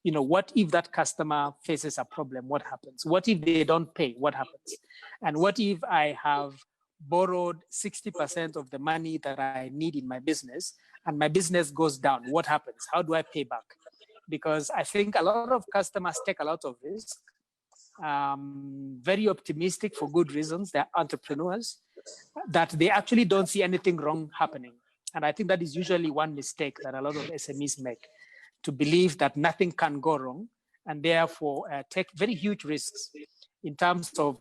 S5: what if that customer faces a problem? What happens? What if they don't pay? What happens? And what if I have borrowed 60% of the money that I need in my business and my business goes down? What happens? How do I pay back? Because I think a lot of customers take a lot of risk, very optimistic for good reasons. They're entrepreneurs, that they actually don't see anything wrong happening. And I think that is usually one mistake that a lot of SMEs make, to believe that nothing can go wrong and therefore take very huge risks in terms of,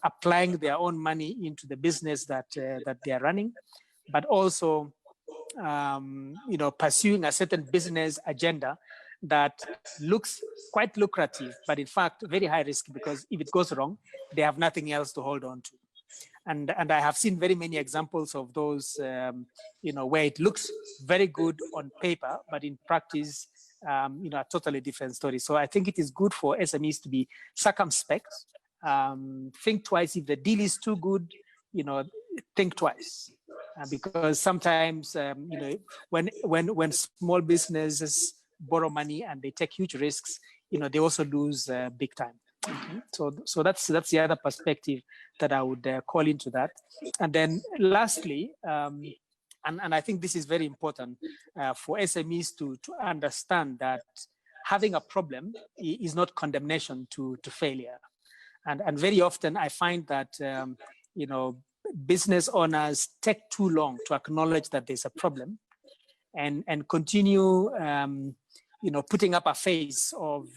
S5: applying their own money into the business that they are running, but also pursuing a certain business agenda that looks quite lucrative, but in fact very high risk, because if it goes wrong, they have nothing else to hold on to. And I have seen very many examples of those, where it looks very good on paper, but in practice, a totally different story. So I think it is good for SMEs to be circumspect, think twice. If the deal is too good, think twice. Because sometimes, when small businesses borrow money and they take huge risks, they also lose big time. Okay. So that's the other perspective that I would call into that. And then lastly, and I think this is very important for SMEs to understand that having a problem is not condemnation to failure. And very often I find that business owners take too long to acknowledge that there's a problem and continue putting up a face of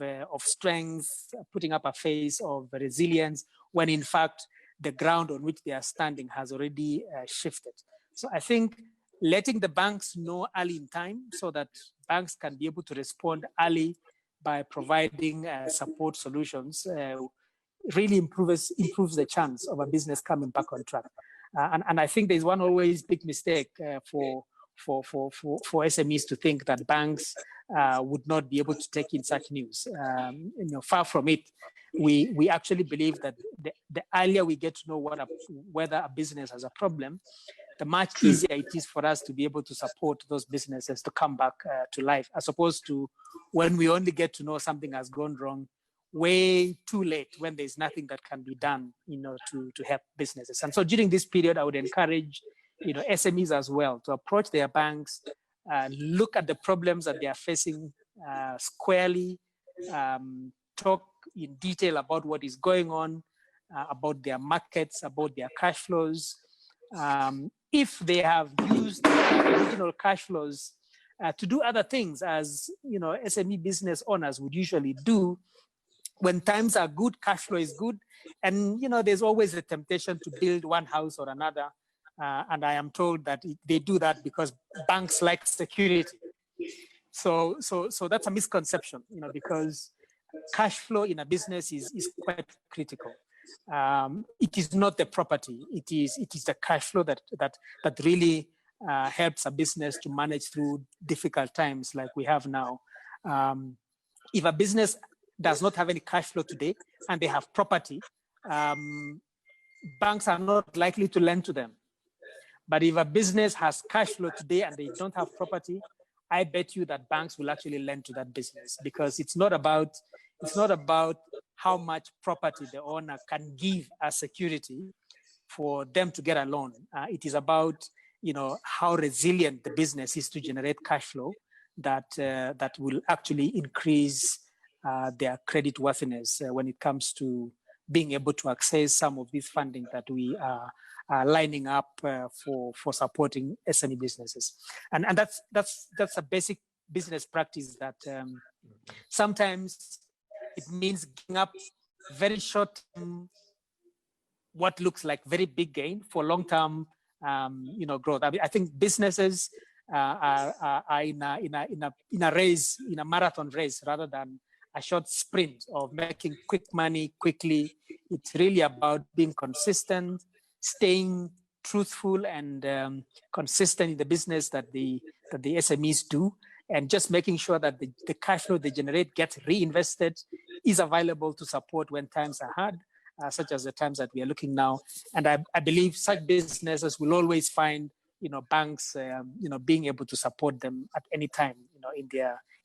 S5: strength, putting up a face of resilience, when in fact the ground on which they are standing has already shifted. So I think letting the banks know early in time so that banks can be able to respond early by providing support solutions really improves the chance of a business coming back on track. And I think there's one always big mistake for SMEs to think that banks would not be able to take in such news. Far from it. We actually believe that the earlier we get to know whether a business has a problem, the much easier it is for us to be able to support those businesses to come back to life, as opposed to when we only get to know something has gone wrong way too late, when there's nothing that can be done, to help businesses. And so during this period, I would encourage, SMEs as well to approach their banks, look at the problems that they are facing squarely, talk in detail about what is going on, about their markets, about their cash flows. If they have used original cash flows to do other things, as SME business owners would usually do, when times are good, cash flow is good, and there's always a temptation to build one house or another. And I am told that they do that because banks like security. So that's a misconception, because cash flow in a business is quite critical. It is not the property; it is the cash flow that really helps a business to manage through difficult times like we have now. If a business does not have any cash flow today and they have property, banks are not likely to lend to them. But if a business has cash flow today and they don't have property, I bet you that banks will actually lend to that business, because it's not about how much property the owner can give as security for them to get a loan. It is about how resilient the business is to generate cash flow that will actually increase their credit worthiness when it comes to being able to access some of this funding that we are lining up for supporting SME businesses. And that's a basic business practice that sometimes it means giving up very short what looks like very big gain for long-term growth. I think businesses are in a race, in a marathon race, rather than a short sprint of making quick money quickly. It's really about being consistent, staying truthful and consistent in the business that the SMEs do, and just making sure that the cash flow they generate gets reinvested, is available to support when times are hard, such as the times that we are looking now. And I believe such businesses will always find banks being able to support them at any time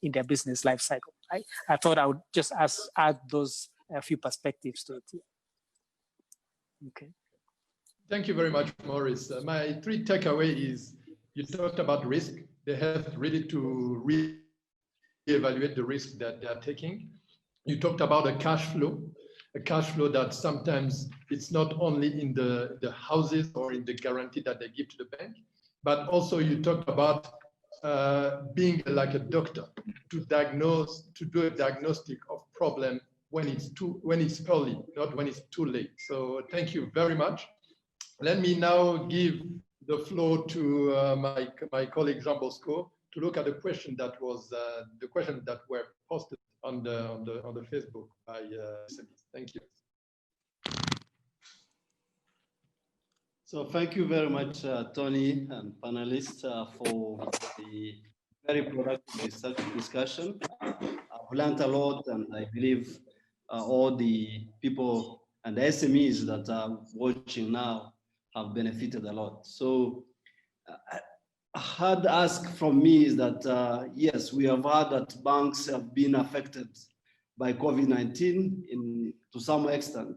S5: in their business life cycle. I thought I would just add those few perspectives to it. Okay.
S1: Thank you very much, Maurice. My three takeaway is, you talked about risk. They have really to re-evaluate the risk that they are taking. You talked about a cash flow that sometimes it's not only in the houses or in the guarantee that they give to the bank, but also you talked about being like a doctor to do a diagnostic of problem when it's early, not when it's too late. So thank you very much. Let me now give the floor to my colleague Jean Bosco to look at the question that was the question that were posted on the Facebook by SMEs. Thank you.
S2: So thank you very much, Tony and panelists, for the very productive discussion. I've learned a lot, and I believe all the people and the SMEs that are watching now have benefited a lot. So a hard ask from me is that, yes, we have heard that banks have been affected by COVID-19 to some extent.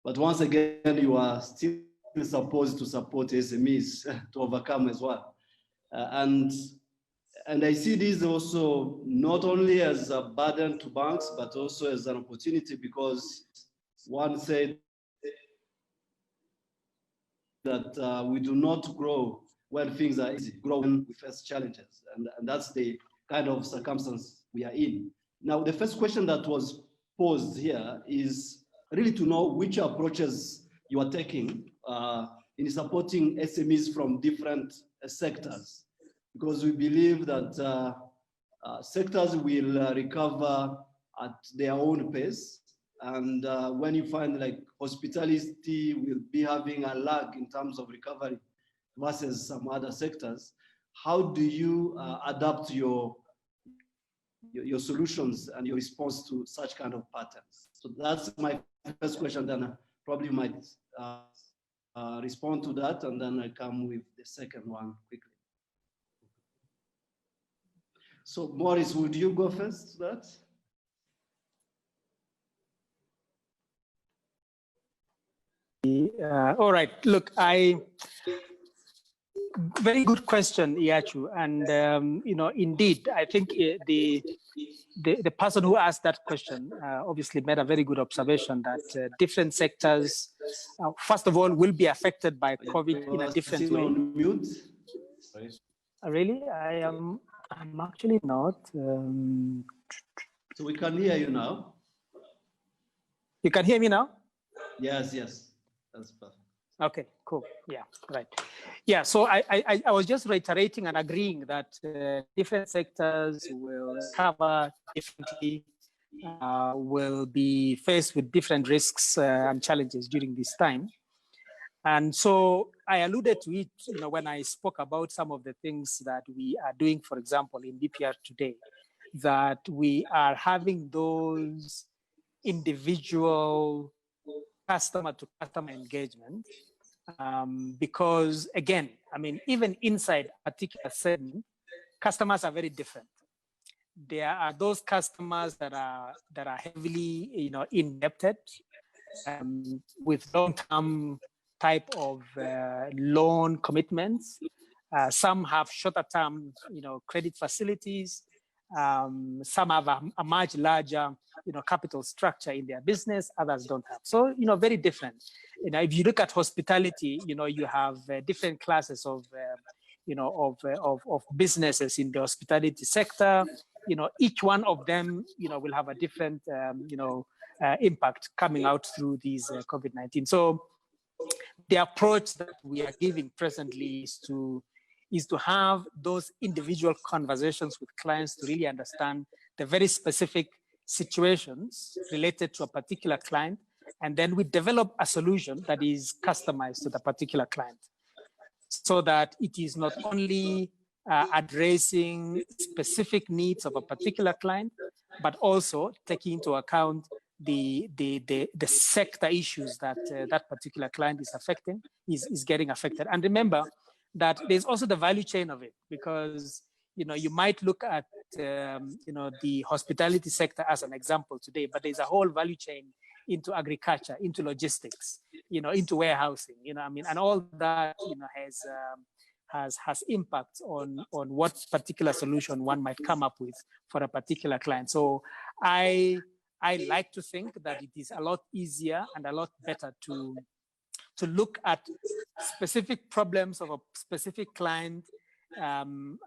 S2: But once again, you are still supposed to support SMEs to overcome as well. And I see this also not only as a burden to banks, but also as an opportunity, because one said that we do not grow when things are easy, grow when we face challenges. And that's the kind of circumstance we are in. Now, the first question that was posed here is really to know which approaches you are taking in supporting SMEs from different sectors, because we believe that sectors will recover at their own pace. And when you find like hospitality will be having a lag in terms of recovery versus some other sectors, how do you adapt your solutions and your response to such kind of patterns? So that's my first question. Then I probably might respond to that, and then I come with the second one quickly. So Maurice, would you go first to that?
S5: All right, look, very good question, Iachu. And, you know, indeed, I think the person who asked that question obviously made a very good observation that different sectors, first of all, will be affected by COVID in a different way.
S2: On mute.
S5: Really? I'm actually not.
S2: So we can hear you now.
S5: You can hear me now?
S2: Yes, yes. That's perfect.
S5: Okay, cool. Yeah, right. Yeah, so I was just reiterating and agreeing that different sectors will cover differently, will be faced with different risks and challenges during this time. And so I alluded to it, you know, when I spoke about some of the things that we are doing, for example, in BPR today, that we are having those individual customer-to-customer engagement, because again, I mean, even inside a particular segment, customers are very different. There are those customers that are heavily, you know, indebted with long-term type of loan commitments. Some have shorter-term, you know, credit facilities. Some have a much larger, you know, capital structure in their business. Others don't have. So, you know, very different. You know, if you look at hospitality, you know, you have different classes of, you know, of businesses in the hospitality sector. You know, each one of them, you know, will have a different, you know, impact coming out through these COVID-19. So the approach that we are giving presently is to have those individual conversations with clients to really understand the very specific situations related to a particular client. And then we develop a solution that is customized to the particular client, so that it is not only addressing specific needs of a particular client, but also taking into account the sector issues that that particular client is getting affected. And remember that there's also the value chain of it, because, you know, you might look at you know, the hospitality sector as an example today, but there's a whole value chain into agriculture, into logistics, you know, into warehousing, you know, I mean, and all that, you know, has impact on what particular solution one might come up with for a particular client. So I like to think that it is a lot easier and a lot better to look at specific problems of a specific client,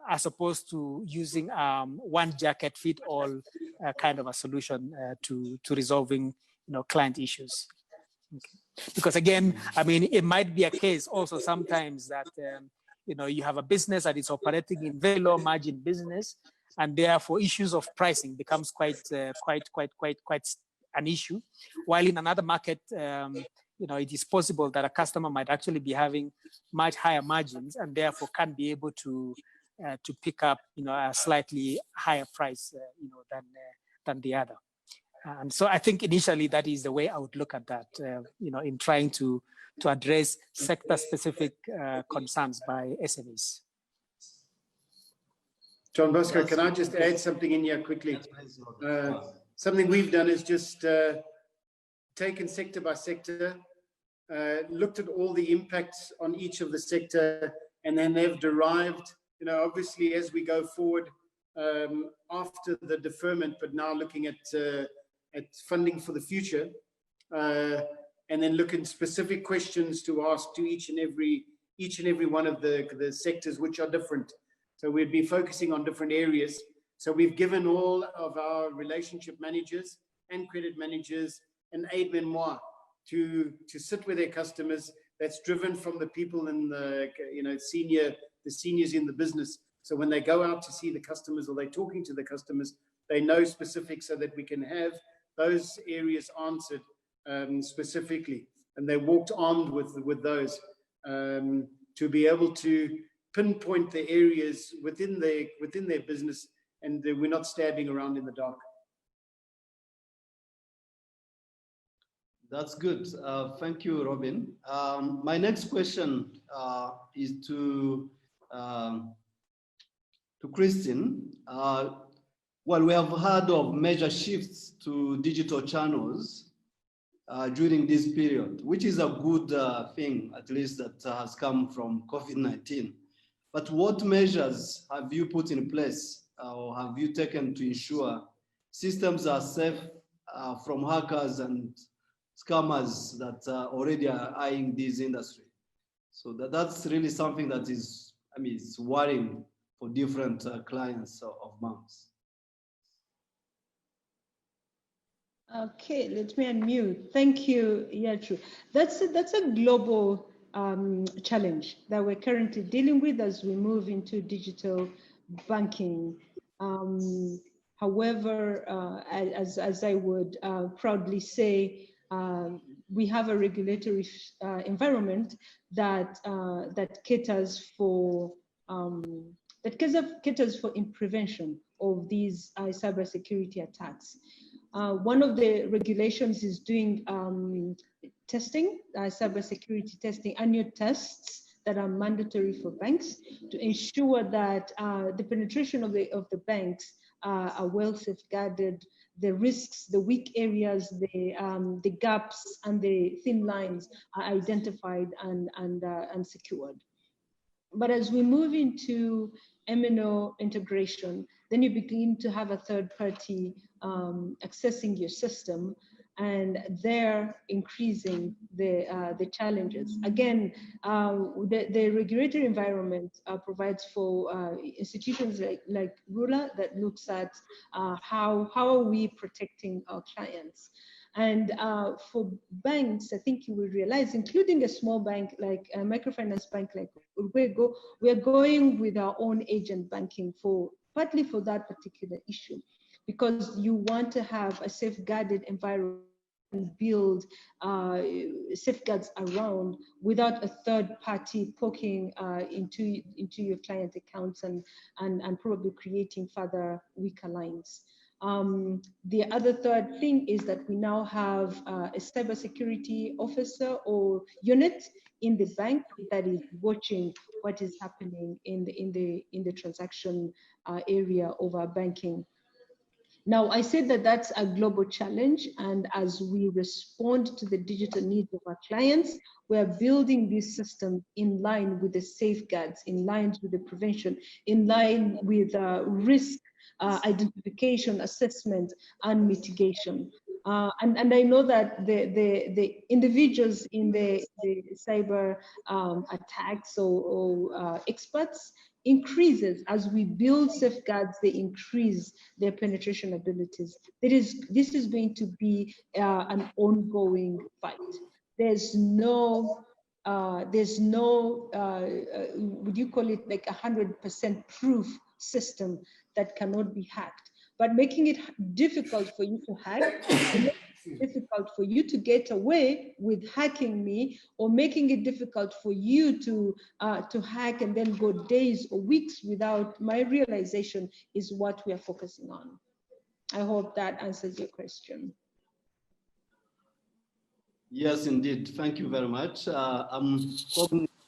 S5: as opposed to using one jacket fit all kind of a solution to resolving, you know, client issues. Okay. Because again, I mean, it might be a case also sometimes that you know, you have a business that is operating in very low margin business, and therefore issues of pricing becomes quite an issue. While in another market, you know, it is possible that a customer might actually be having much higher margins and therefore can be able to pick up, you know, a slightly higher price, you know, than the other. And so I think initially that is the way I would look at that, you know, in trying to address sector-specific concerns by SMEs.
S3: John Bosco, can I just add something in here quickly? Something we've done is just taken sector by sector, looked at all the impacts on each of the sector, and then they've derived, you know, obviously as we go forward after the deferment, but now looking at funding for the future, and then look at specific questions to ask to each and every one of the sectors, which are different. So we'd be focusing on different areas. So we've given all of our relationship managers and credit managers an aide memoir to sit with their customers. That's driven from the people in the seniors in the business. So when they go out to see the customers or they're talking to the customers, they know specifics so that we can have those areas answered specifically. And they walked armed with those to be able to pinpoint the areas within their business, and we're not stabbing around in the dark.
S2: That's good. Thank you, Robin. My next question is to Christine. Well, we have heard of major shifts to digital channels during this period, which is a good thing, at least that has come from COVID-19. But what measures have you put in place or have you taken to ensure systems are safe from hackers and scammers that already are eyeing this industry? So that's really something that is, it's worrying for different clients of banks.
S4: Okay, let me unmute. Thank you, Yatru. That's a global challenge that we're currently dealing with as we move into digital banking. However, as I would proudly say, we have a regulatory environment that caters for prevention of these cybersecurity attacks. One of the regulations is doing testing, cybersecurity testing, annual tests that are mandatory for banks to ensure that the penetration of the banks are well safeguarded, the risks, the weak areas, the gaps and the thin lines are identified and secured. But as we move into MNO integration, then you begin to have a third party accessing your system, and they're increasing the challenges. Again, the regulatory environment provides for institutions like RULA that looks at how are we protecting our clients. And for banks, I think you will realize, including a small bank like a microfinance bank like Urwego, we are going with our own agent banking partly for that particular issue, because you want to have a safeguarded environment and build safeguards around without a third party poking into your client accounts and probably creating further weaker lines. The other third thing is that we now have a cybersecurity officer or unit in the bank that is watching what is happening in the transaction area of our banking. Now, I said that that's a global challenge, and as we respond to the digital needs of our clients, we're building this system in line with the safeguards, in line with the prevention, in line with risk identification, assessment, and mitigation. And I know that the individuals in the cyber attacks or experts increases as we build safeguards. They increase their penetration abilities. This is going to be an ongoing fight. There's no would you call it like 100% proof system that cannot be hacked, but making it difficult for you to hack, difficult for you to get away with hacking me, or making it difficult for you to hack and then go days or weeks without my realization is what we are focusing on. I hope that answers your question.
S2: Yes, indeed. Thank you very much.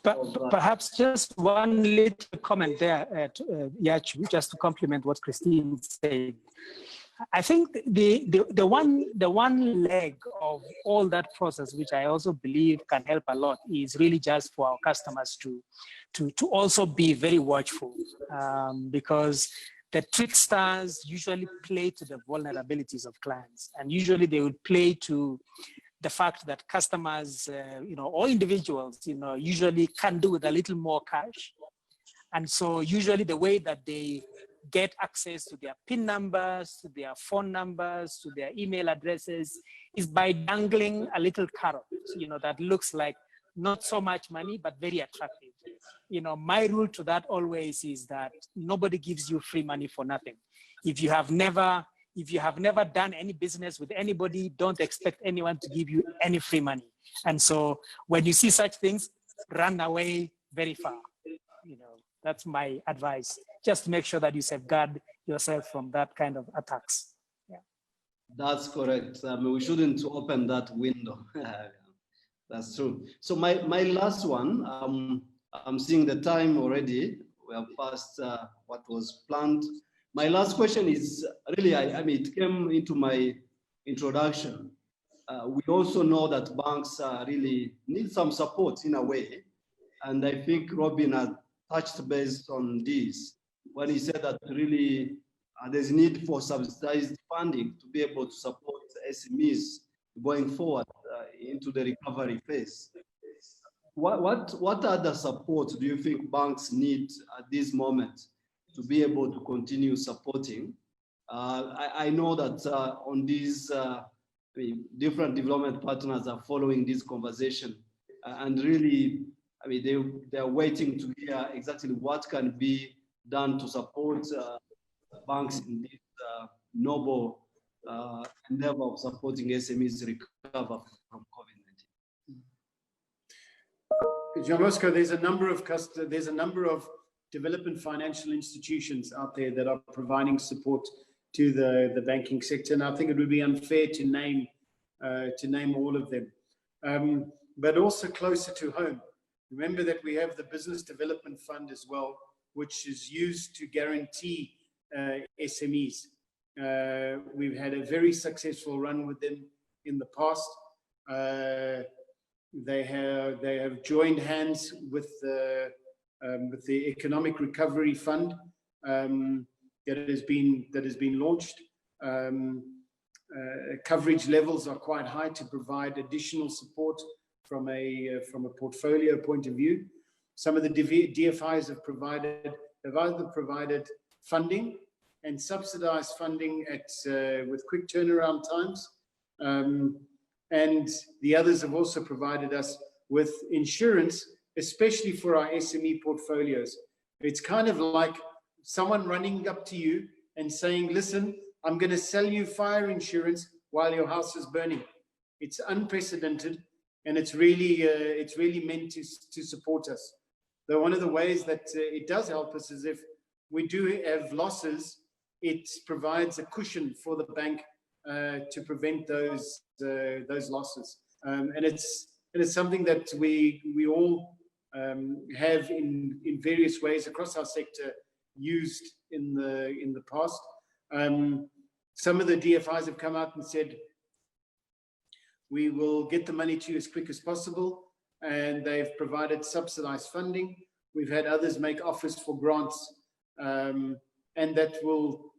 S5: Perhaps just one little comment there, Yachu, just to complement what Christine said. I think the one leg of all that process, which I also believe can help a lot, is really just for our customers to also be very watchful, because the tricksters usually play to the vulnerabilities of clients, and usually they would play to the fact that customers, or individuals, usually can do with a little more cash. And so usually the way that they get access to their PIN numbers, to their phone numbers, to their email addresses is by dangling a little carrot, that looks like not so much money, but very attractive. My rule to that always is that nobody gives you free money for nothing. If you have never done any business with anybody, don't expect anyone to give you any free money. And so when you see such things, run away very far. That's my advice. Just make sure that you safeguard yourself from that kind of attacks. Yeah.
S2: That's correct. We shouldn't open that window. That's true. So my last one, I'm seeing the time already. We have passed what was planned. My last question is really, it came into my introduction. We also know that banks really need some support in a way. And I think Robin had touched based on this when he said that really there's need for subsidized funding to be able to support SMEs going forward into the recovery phase. What other support do you think banks need at this moment to be able to continue supporting? I know that on these different development partners are following this conversation and really, they're waiting to hear exactly what can be done to support banks in this noble endeavor of supporting SMEs recover from COVID-19.
S3: Jean Bosco, there's a number of development financial institutions out there that are providing support to the banking sector, and I think it would be unfair to name all of them. But also closer to home, remember that we have the Business Development Fund as well, which is used to guarantee SMEs. We've had a very successful run with them in the past. They have joined hands with the Economic Recovery Fund that has been launched. Coverage levels are quite high to provide additional support from a portfolio point of view. Some of the DFIs have either provided funding and subsidized funding with quick turnaround times, and the others have also provided us with insurance, especially for our SME portfolios. It's kind of like someone running up to you and saying, listen, I'm going to sell you fire insurance while your house is burning. It's unprecedented, and it's really meant to support us. Though one of the ways that it does help us is if we do have losses, it provides a cushion for the bank to prevent those losses. And it's something that we all have in various ways across our sector used in the past. Some of the DFIs have come out and said, we will get the money to you as quick as possible, and they've provided subsidized funding. We've had others make offers for grants, and that will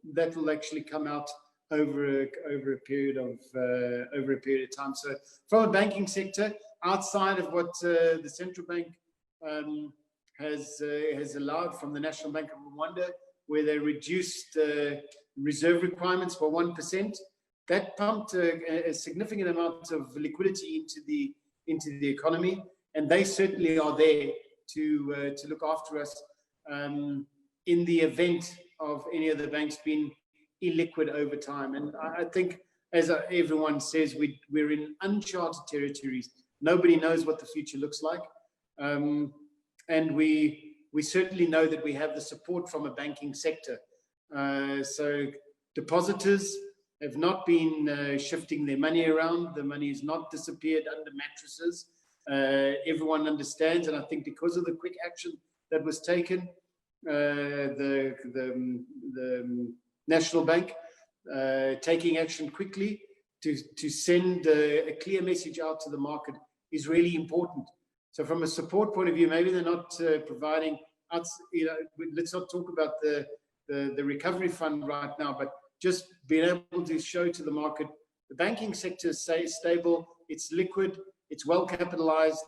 S3: actually come out over a period of time. So from a banking sector, outside of what the central bank has allowed from the National Bank of Rwanda, where they reduced reserve requirements by 1%, that pumped a significant amount of liquidity into the economy, and they certainly are there to look after us in the event of any of the banks being illiquid over time. And I think, as everyone says, we're in uncharted territories. Nobody knows what the future looks like, and we certainly know that we have the support from a banking sector. So depositors have not been shifting their money around. The money has not disappeared under mattresses. Everyone understands, and I think because of the quick action that was taken, the National Bank taking action quickly to send a clear message out to the market is really important. So from a support point of view, maybe they're not providing us, let's not talk about the recovery fund right now, but just being able to show to the market the banking sector is stable, it's liquid, it's well capitalized,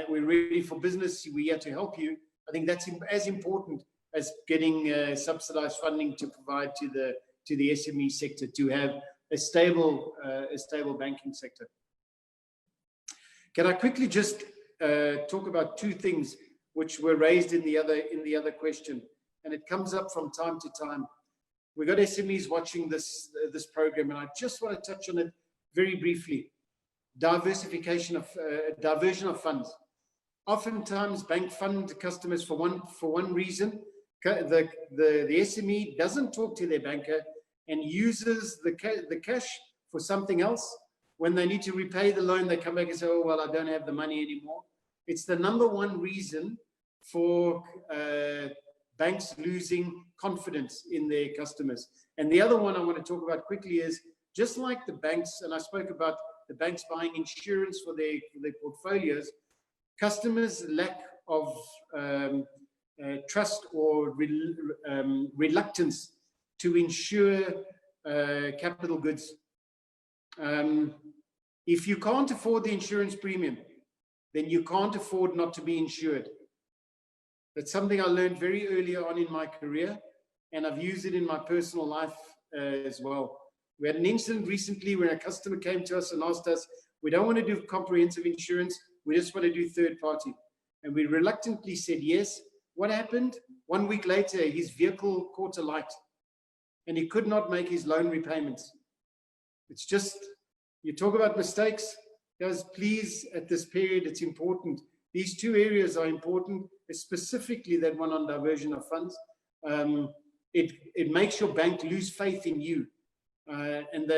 S3: we're ready for business, we're here to help you. I think that's as important as getting subsidized funding to provide to the SME sector, to have a stable banking sector. Can I quickly just talk about two things which were raised in the other question, and it comes up from time to time. We've got SMEs watching this program, and I just want to touch on it very briefly. Diversion of funds. Oftentimes, bank fund customers for one reason. The SME doesn't talk to their banker and uses the cash for something else. When they need to repay the loan, they come back and say, "Oh well, I don't have the money anymore." It's the number one reason for banks losing confidence in their customers. And the other one I want to talk about quickly is, just like the banks, and I spoke about the banks buying insurance for their portfolios, customers' lack of trust or reluctance to insure capital goods. If you can't afford the insurance premium, then you can't afford not to be insured. That's something I learned very early on in my career, and I've used it in my personal life as well. We had an incident recently where a customer came to us and asked us, "We don't want to do comprehensive insurance, we just want to do third party." And we reluctantly said yes. What happened? 1 week later, his vehicle caught a light and he could not make his loan repayments. It's just, you talk about mistakes, guys, please, at this period, it's important. These two areas are important, specifically that one on diversion of funds. It makes your bank lose faith in you. And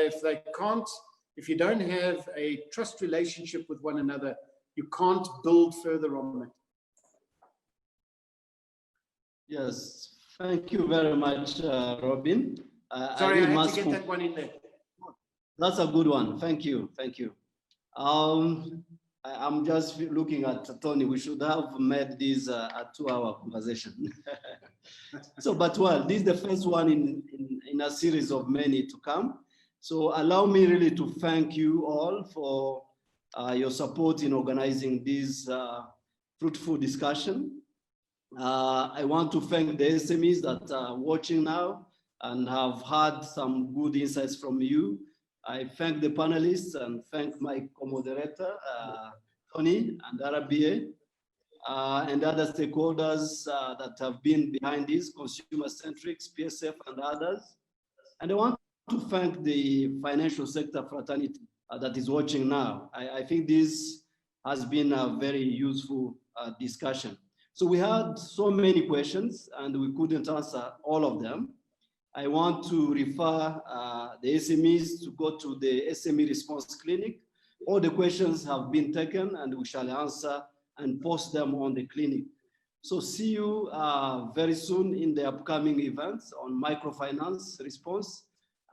S3: if you don't have a trust relationship with one another, you can't build further on it.
S2: Yes, thank you very much, Robin.
S3: Sorry, I had to get that one in there.
S2: That's a good one. Thank you. Thank you. I'm just looking at Tony. We should have made this a 2-hour conversation. But this is the first one in a series of many to come. So allow me really to thank you all for your support in organizing this fruitful discussion. I want to thank the SMEs that are watching now and have had some good insights from you. I thank the panelists and thank my co-moderator, Tony and RBA, and other stakeholders that have been behind this, consumer-centric, PSF and others. And I want to thank the financial sector fraternity that is watching now. I think this has been a very useful discussion. So we had so many questions and we couldn't answer all of them. I want to refer the SMEs to go to the SME response clinic. All the questions have been taken and we shall answer and post them on the clinic. So see you very soon in the upcoming events on microfinance response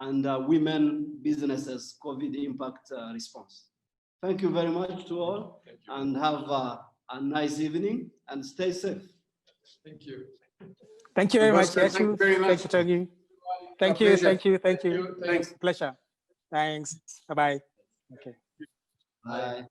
S2: and women businesses COVID impact response. Thank you very much to all and have a nice evening and stay safe.
S1: Thank you.
S5: Thank you very much.
S3: Thank you very much.
S5: Thank you, Tony. Thank you. Thank you.
S3: Thanks.
S5: Pleasure. Thanks. Bye-bye. Okay.
S2: Bye.